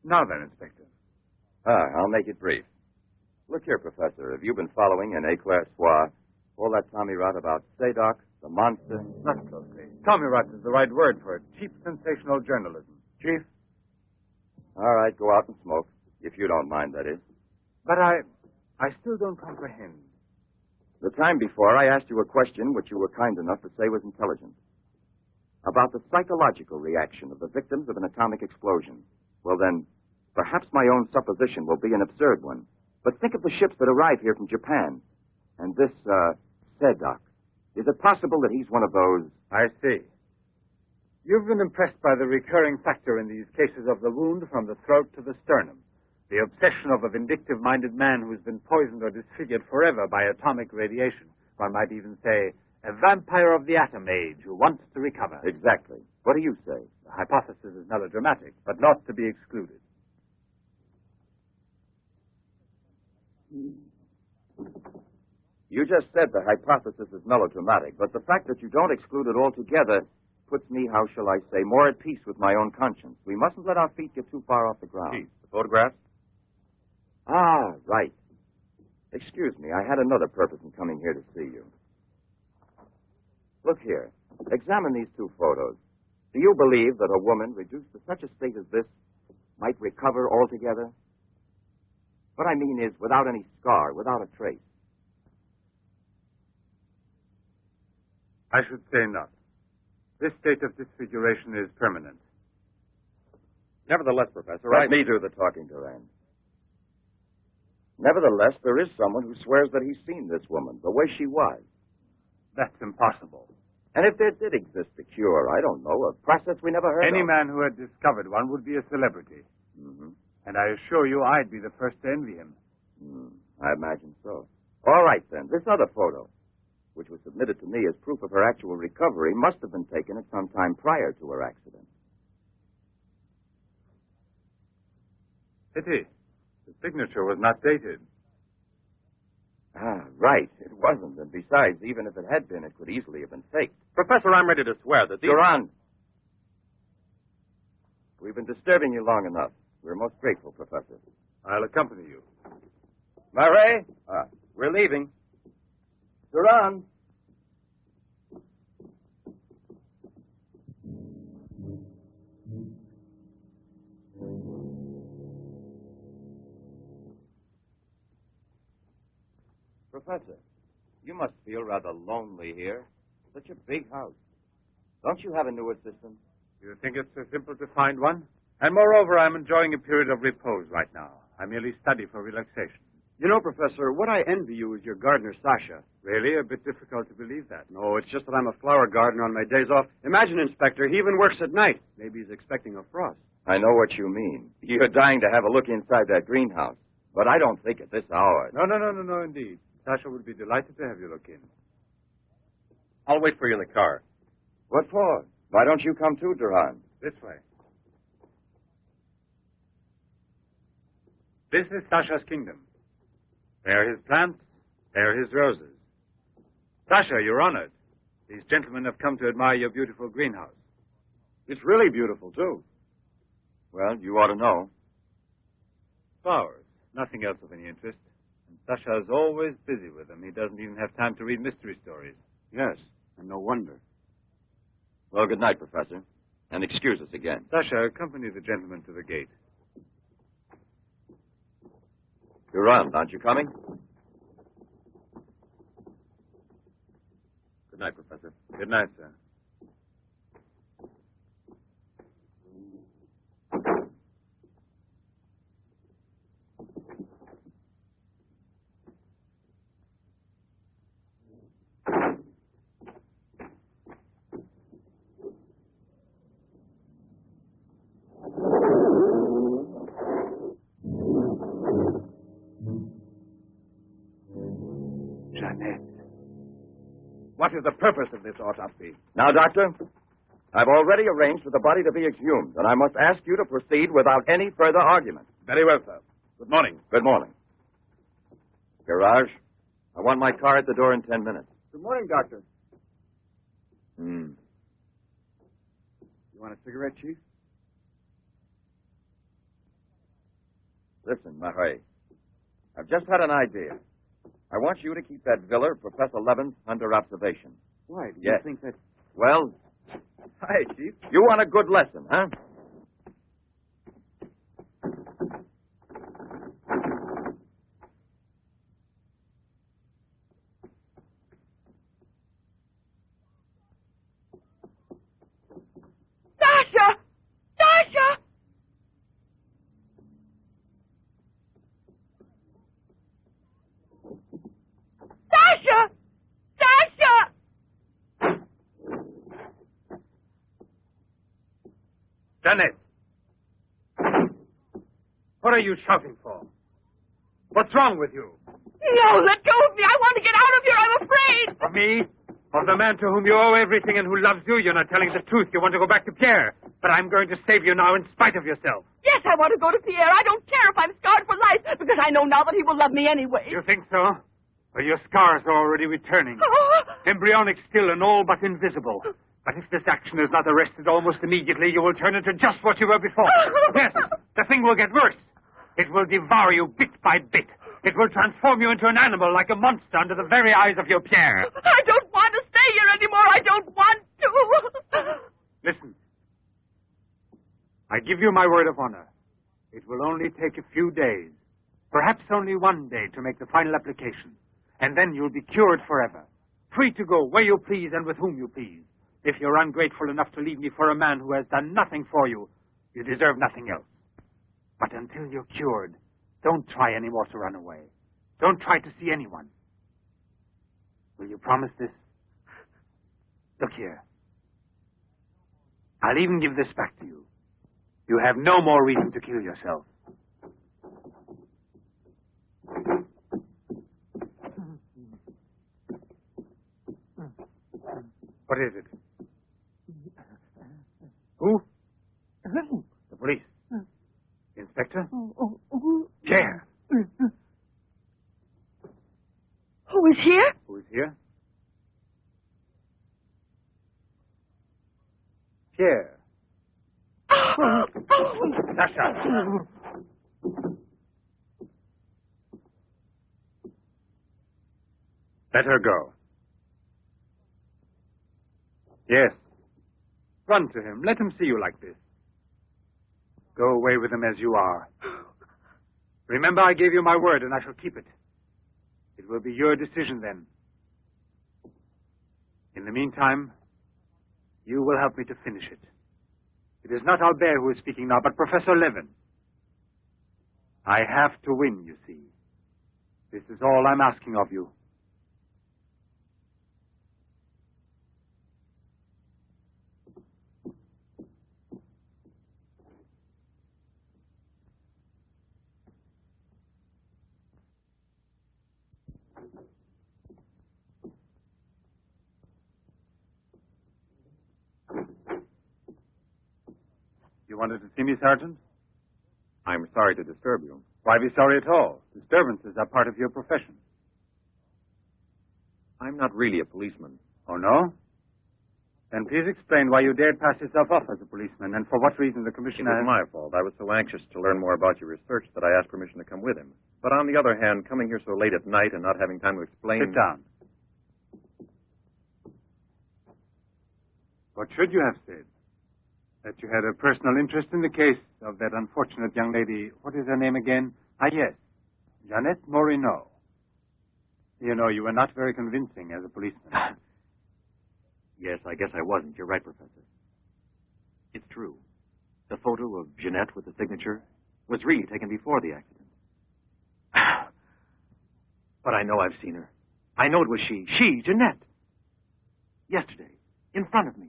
Now then, Inspector. I'll make it brief. Look here, Professor. Have you been following in Éclair Soir all that Tommy rot about Seddok, the monster? Not closely. Tommy rot is the right word for it. Cheap, sensational journalism. Chief? All right, go out and smoke. If you don't mind, that is. But I still don't comprehend. The time before, I asked you a question which you were kind enough to say was intelligent. About the psychological reaction of the victims of an atomic explosion. Well, then, perhaps my own supposition will be an absurd one. But think of the ships that arrive here from Japan. And this, Seddok. Is it possible that he's one of those? I see. You've been impressed by the recurring factor in these cases of the wound from the throat to the sternum. The obsession of a vindictive-minded man who's been poisoned or disfigured forever by atomic radiation. One might even say, a vampire of the atom age who wants to recover. Exactly. What do you say? The hypothesis is melodramatic, but not to be excluded. You just said the hypothesis is melodramatic, but the fact that you don't exclude it altogether puts me, how shall I say, more at peace with my own conscience. We mustn't let our feet get too far off the ground. Chief, the photographs? Ah, right. Excuse me, I had another purpose in coming here to see you. Look here. Examine these two photos. Do you believe that a woman reduced to such a state as this might recover altogether? What I mean is without any scar, without a trace. I should say not. This state of disfiguration is permanent. Nevertheless, Professor, Let me do the talking, Duran. Nevertheless, there is someone who swears that he's seen this woman, the way she was. That's impossible. And if there did exist a cure, I don't know, a process we never heard Any of. man who had discovered one would be a celebrity. Mm-hmm. And I assure you I'd be the first to envy him. I imagine so. All right, then. This other photo, which was submitted to me as proof of her actual recovery, must have been taken at some time prior to her accident. Pity. The signature was not dated. Ah, right. It wasn't. And besides, even if it had been, it could easily have been faked. Professor, I'm ready to swear that these... Duran! We've been disturbing you long enough. We're most grateful, Professor. I'll accompany you. Murray? We're leaving. Duran! Professor, you must feel rather lonely here. Such a big house. Don't you have a new assistant? You think it's so simple to find one? And moreover, I'm enjoying a period of repose right now. I merely study for relaxation. You know, Professor, what I envy you is your gardener, Sasha. Really? A bit difficult to believe that. No, it's just that I'm a flower gardener on my days off. Imagine, Inspector, he even works at night. Maybe he's expecting a frost. I know what you mean. You're dying to have a look inside that greenhouse. But I don't think at this hour. No, indeed. Sasha would be delighted to have you look in. I'll wait for you in the car. What for? Why don't you come too, Duran? This way. This is Sasha's kingdom. There are his plants. There are his roses. Sasha, you're honored. These gentlemen have come to admire your beautiful greenhouse. It's really beautiful, too. Well, you ought to know. Flowers. Nothing else of any interest. And Sasha is always busy with them. He doesn't even have time to read mystery stories. Yes, and no wonder. Well, good night, Professor. And excuse us again. Sasha, accompany the gentleman to the gate. Duran, aren't you coming? Good night, Professor. Good night, sir. What is the purpose of this autopsy? Now, Doctor, I've already arranged for the body to be exhumed, and I must ask you to proceed without any further argument. Very well, sir. Good morning. Good morning. Garage, I want my car at the door in 10 minutes. Good morning, Doctor. Hmm. You want a cigarette, Chief? Listen, Marais, I've just had an idea. I want you to keep that villa of Professor Levin's under observation. Why? Do Yes. you think that... Well, Hi, Chief. you want a good lesson, huh? Sasha! Sasha! Sasha! Sasha! Janet! What are you shouting for? What's wrong with you? No, let go of me. I want to get out of here. I'm afraid. Of me? Of the man to whom you owe everything and who loves you? You're not telling the truth. You want to go back to Pierre. But I'm going to save you now in spite of yourself. Yes, I want to go to Pierre. I don't care if I'm scarred for life, because I know now that he will love me anyway. You think so? Well, your scars are already returning. Embryonic still and all but invisible. But if this action is not arrested almost immediately, you will turn into just what you were before. Yes, the thing will get worse. It will devour you bit by bit. It will transform you into an animal, like a monster, under the very eyes of your Pierre. I don't want to stay here anymore. I don't want to. Listen. I give you my word of honor. It will only take a few days, perhaps only one day, to make the final application. And then you'll be cured forever, free to go where you please and with whom you please. If you're ungrateful enough to leave me for a man who has done nothing for you, you deserve nothing else. But until you're cured, don't try any more to run away. Don't try to see anyone. Will you promise this? Look here. I'll even give this back to you. You have no more reason to kill yourself. What is it? Who? The police. Inspector? Pierre. Who is here? Who is here? Pierre. Sasha. Let her go. Yes. Run to him. Let him see you like this. Go away with him as you are. Remember, I gave you my word, and I shall keep it. It will be your decision then. In the meantime, you will help me to finish it. It is not Albert who is speaking now, but Professor Levin. I have to win, you see. This is all I'm asking of you. You wanted to see me, Sergeant? I'm sorry to disturb you. Why be sorry at all? Disturbances are part of your profession. I'm not really a policeman. Oh, no? Then please explain why you dared pass yourself off as a policeman, and for what reason the commissioner... It was my fault. I was so anxious to learn more about your research that I asked permission to come with him. But on the other hand, coming here so late at night and not having time to explain... Sit down. What should you have said? That you had a personal interest in the case of that unfortunate young lady. What is her name again? Ah, yes. Jeanette Morino. You know, you were not very convincing as a policeman. Yes, I guess I wasn't. You're right, Professor. It's true. The photo of Jeanette with the signature was really taken before the accident. But I know I've seen her. I know it was she. She, Jeanette. Yesterday, in front of me.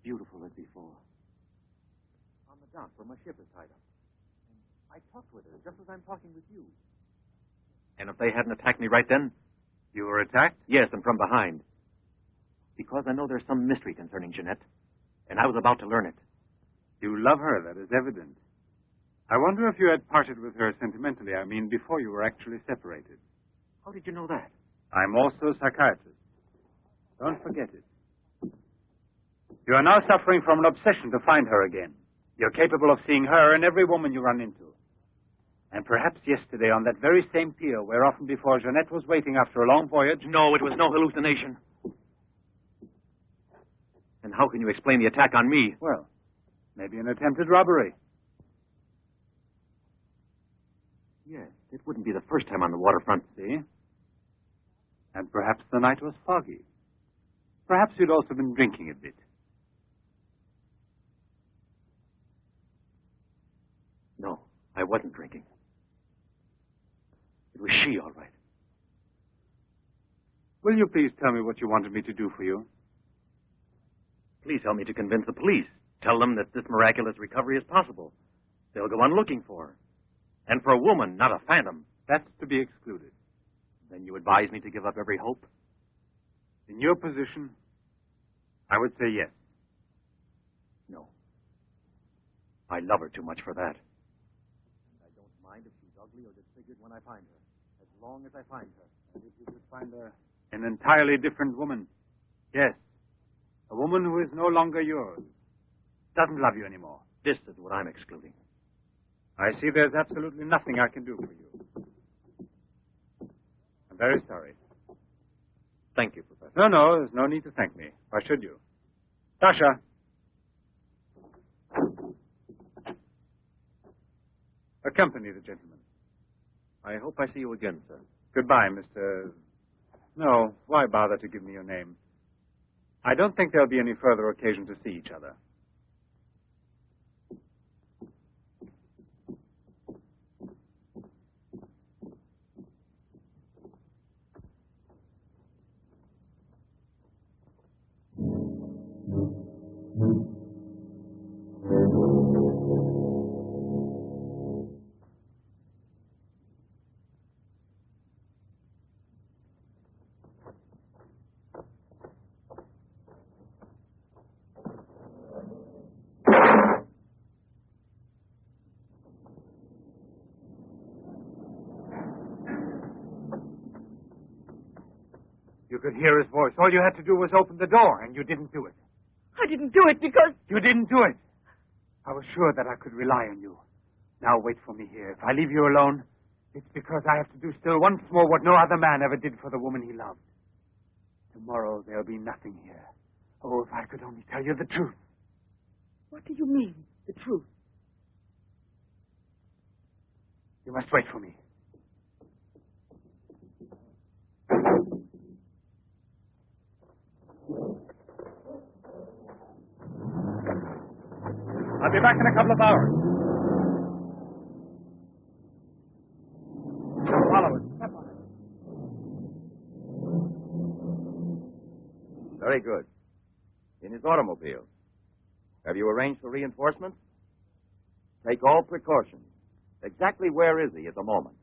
Beautiful as before. On the dock where my ship is tied up. And I talked with her just as I'm talking with you. And if they hadn't attacked me right then? You were attacked? Yes, and from behind. Because I know there's some mystery concerning Jeanette, and I was about to learn it. You love her, that is evident. I wonder if you had parted with her sentimentally, I mean, before you were actually separated. How did you know that? I'm also a psychiatrist. Don't forget it. You are now suffering from an obsession to find her again. You're capable of seeing her and every woman you run into. And perhaps yesterday on that very same pier where often before Jeanette was waiting after a long voyage... No, it was no hallucination. And how can you explain the attack on me? Well, maybe an attempted robbery. Yes, it wouldn't be the first time on the waterfront. See? And perhaps the night was foggy. Perhaps you'd also been drinking a bit. No, I wasn't drinking. It was she, all right. Will you please tell me what you wanted me to do for you? Please help me to convince the police. Tell them that this miraculous recovery is possible. They'll go on looking for her. And for a woman, not a phantom. That's to be excluded. Then you advise me to give up every hope? In your position, I would say yes. No. I love her too much for that. And I don't mind if she's ugly or disfigured when I find her. As long as I find her. And if you could find her an entirely different woman. Yes. A woman who is no longer yours. Doesn't love you anymore. This is what I'm excluding. I see there's absolutely nothing I can do for you. I'm very sorry. Thank you, Professor. No, there's no need to thank me. Why should you? Tasha. Accompany the gentleman. I hope I see you again, sir. Goodbye, Mr... No, why bother to give me your name? I don't think there'll be any further occasion to see each other. You could hear his voice. All you had to do was open the door, and you didn't do it. I didn't do it because... You didn't do it. I was sure that I could rely on you. Now wait for me here. If I leave you alone, it's because I have to do still once more what no other man ever did for the woman he loved. Tomorrow there'll be nothing here. Oh, if I could only tell you the truth. What do you mean, the truth? You must wait for me. I'll be back in a couple of hours. Follow it. Step on it. Very good. In his automobile. Have you arranged for reinforcements? Take all precautions. Exactly where is he at the moment?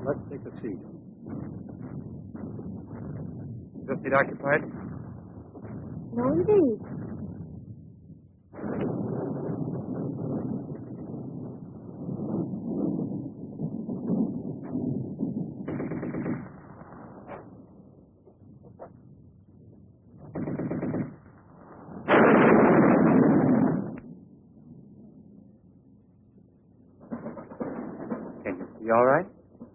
Let's take a seat. Is this seat occupied? No, indeed. Can you see all right?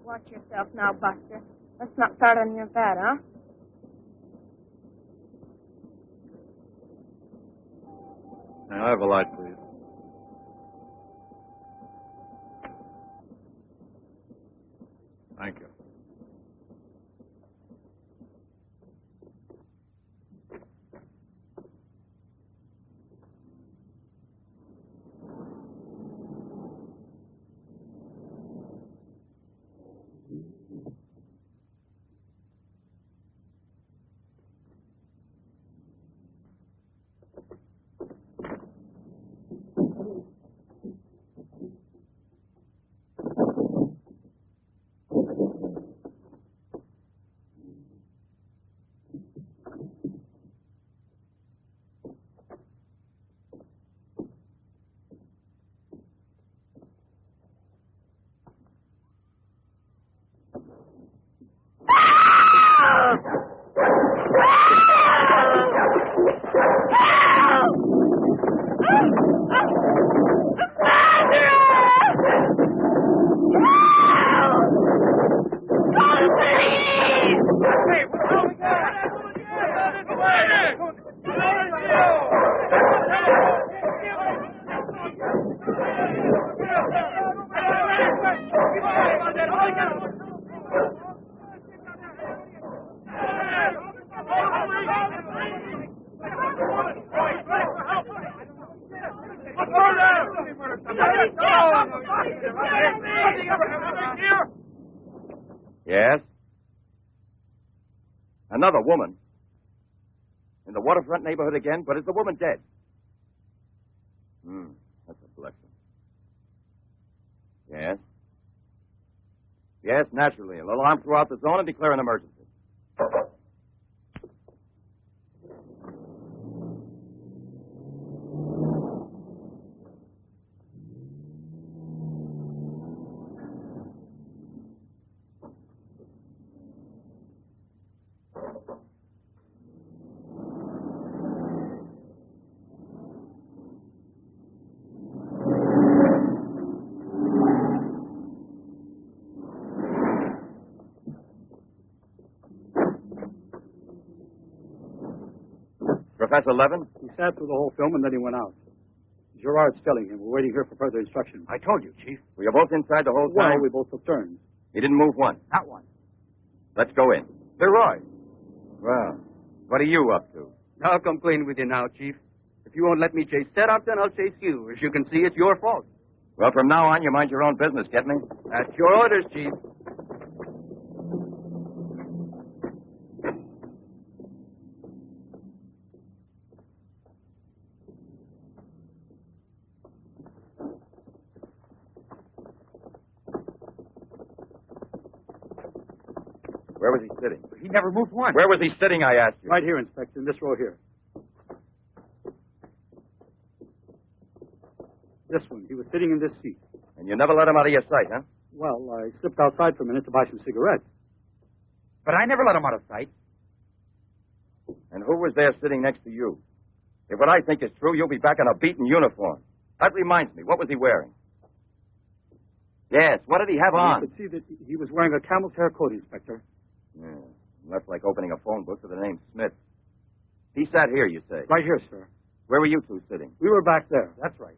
Watch yourself now, Buster. Let's not start on your bed, huh? Now, I have a light, please. Thank you. Another woman? In the waterfront neighborhood again? But is the woman dead? That's a blessing. Yes? Yes, naturally. A little arm throughout the zone and declare an emergency. Professor Levin? He sat through the whole film and then he went out. Gerard's telling him. We're waiting here for further instructions. I told you, Chief. Were you both inside the whole time? Well, we both took turns. He didn't move one? Not one. Let's go in. Leroy. Well, what are you up to? I'll complain with you now, Chief. If you won't let me chase Seddok, then I'll chase you. As you can see, it's your fault. Well, from now on, you mind your own business, get me? That's your orders, Chief. Where was he sitting? He never moved once. Where was he sitting, I asked you? Right here, Inspector, in this row here. This one. He was sitting in this seat. And you never let him out of your sight, huh? Well, I slipped outside for a minute to buy some cigarettes. But I never let him out of sight. And who was there sitting next to you? If what I think is true, you'll be back in a beaten uniform. That reminds me, what was he wearing? Yes, what did he have on? You could see that he was wearing a camel's hair coat, Inspector. Yeah, that's like opening a phone book with the name Smith. He sat here, you say? Right here, sir. Where were you two sitting? We were back there. That's right.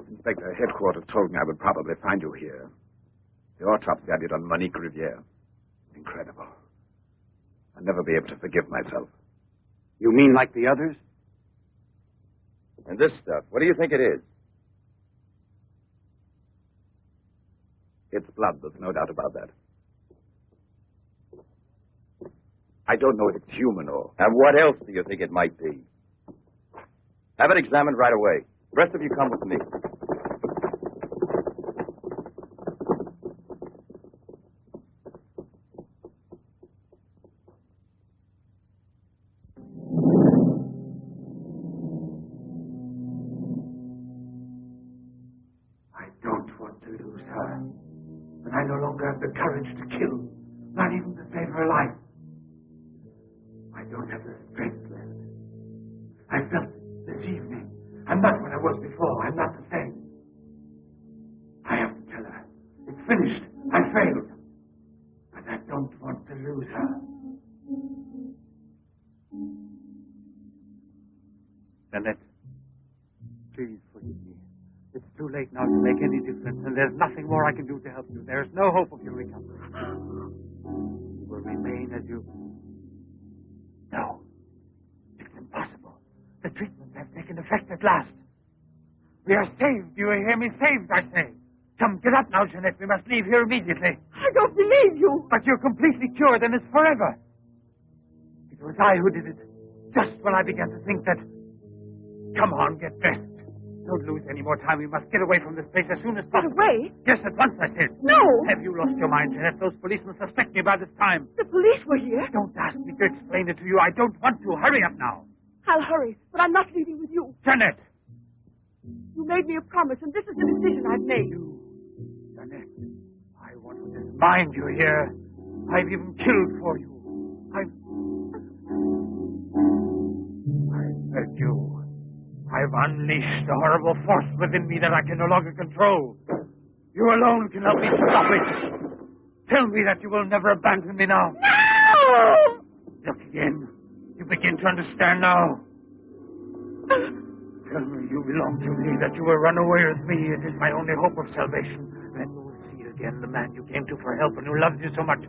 Inspector, headquarters told me I would probably find you here. The autopsy I did on Monique Riviere. Incredible. I'll never be able to forgive myself. You mean like the others? And this stuff, what do you think it is? It's blood, there's no doubt about that. I don't know if it's human or... And what else do you think it might be? Have it examined right away. The rest of you come with me. I don't want to lose her. But I no longer have the courage to kill, not even to save her life. I don't have the strength left. I felt this evening. I'm not what I was before. I'm not the same. I have to tell her. It's finished. I failed. But I don't want to lose her. Jeanette, please forgive me. It's too late now to make any difference, and there's nothing more I can do to help you. There's no hope of your recovery. You will remain as you... No. It's impossible. The treatments have taken effect at last. We are saved. Do you hear me? Saved, I say. Come, get up now, Jeanette. We must leave here immediately. I don't believe you. But you're completely cured, and it's forever. It was I who did it. Just when I began to think that... Come on, get dressed. Don't lose any more time. We must get away from this place as soon as possible. Get away? Yes, at once, I said. No. Have you lost your mind, Jeanette? Those policemen suspect me by this time. The police were here? Don't ask me to explain it to you. I don't want to. Hurry up now. I'll hurry, but I'm not leaving with you. Jeanette! You made me a promise, and this is the decision I've made. Jeanette, I want to dismind you here. I've even killed for you. I beg you. I've unleashed a horrible force within me that I can no longer control. You alone can help me stop it. Tell me that you will never abandon me now. No! Look again. You begin to understand now. Tell me you belong to me, that you will run away with me. It is my only hope of salvation. Then you will see again the man you came to for help and who loves you so much.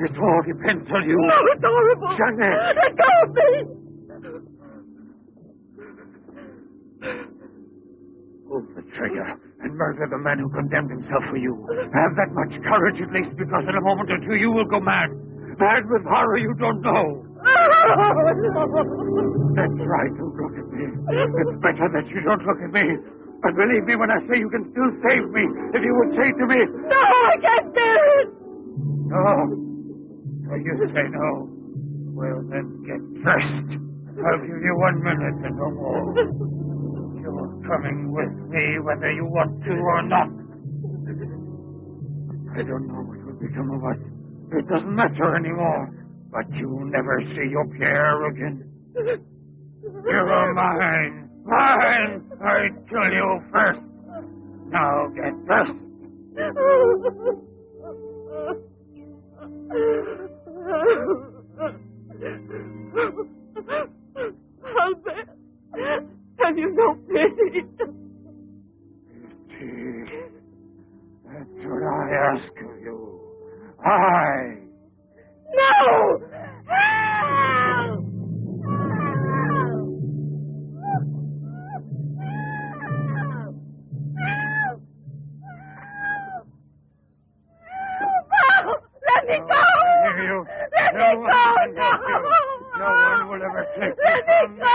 It all depends on you. No, it's horrible. Jeanette. Let go of me. here and murder the man who condemned himself for you. Have that much courage at least, because in a moment or two you will go mad. Mad with horror you don't know. That's right, don't look at me. It's better that you don't look at me. But believe me when I say you can still save me, if you would say to me... No, I can't bear it! No. So you say no. Well, then get dressed. I'll give you 1 minute and no more. You're coming with me whether you want to or not. I don't know what will become of us. It doesn't matter anymore. But you'll never see your Pierre again. You're mine. Mine! I kill you first. Now get dressed. Albert, have you no pity? Pity? That's what I ask of you. I. No! Help! Let me go! Let me go! No one will ever take Let me go!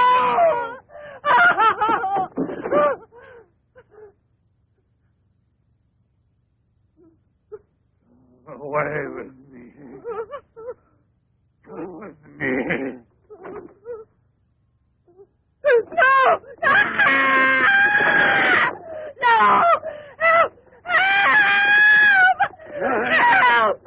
Away with me. Go with me. No! No! No! Help! Help! Help!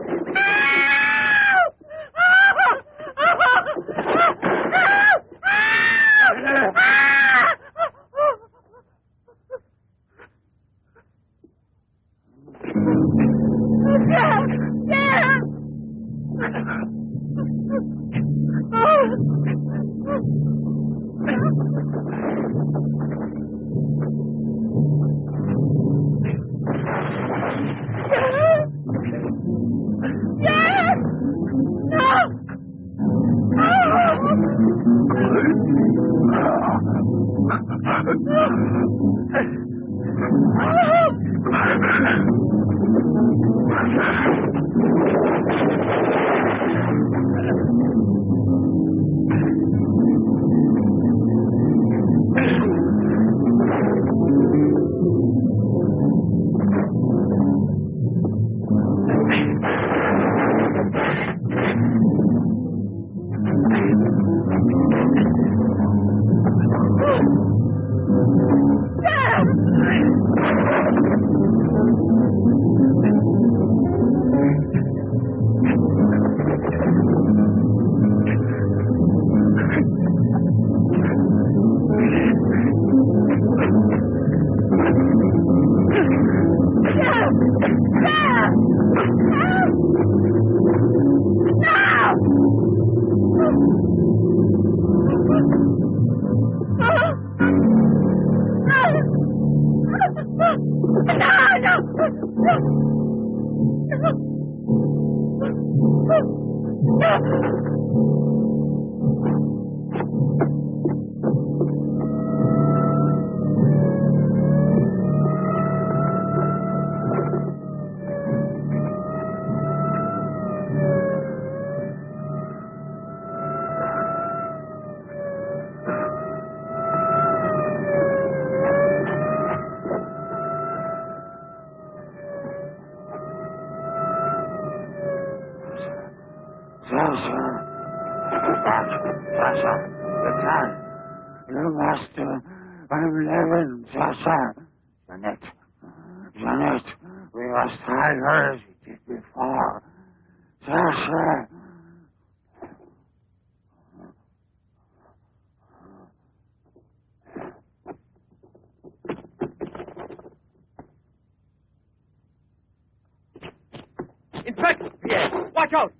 Watch out!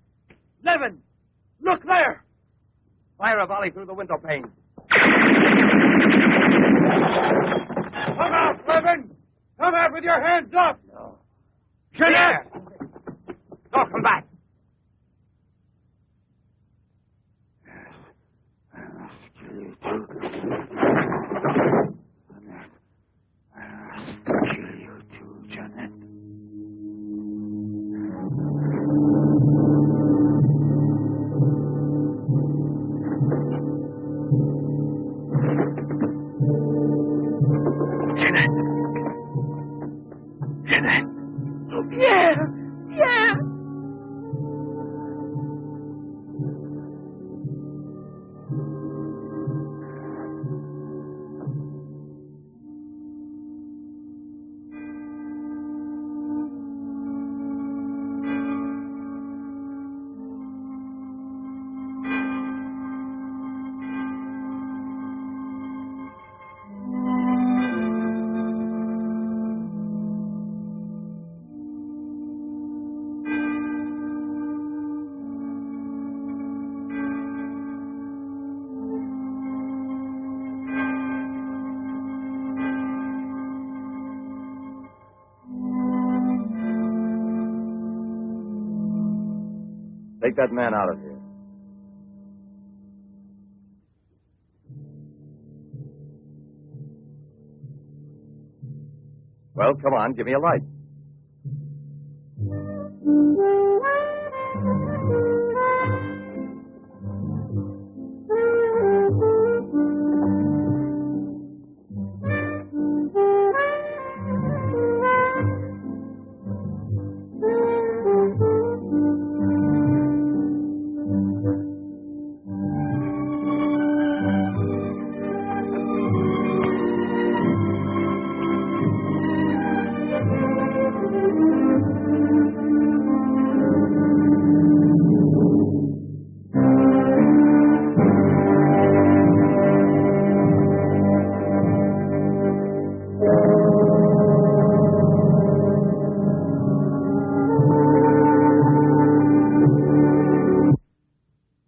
Levin! Look there! Fire a volley through the window pane. Come out, Levin! Come out with your hands up! No. Jeanette! No, come back! I must kill you too. I must kill Jeanette. Oh, Pierre! Pierre! Take that man out of here. Well, come on, give me a light.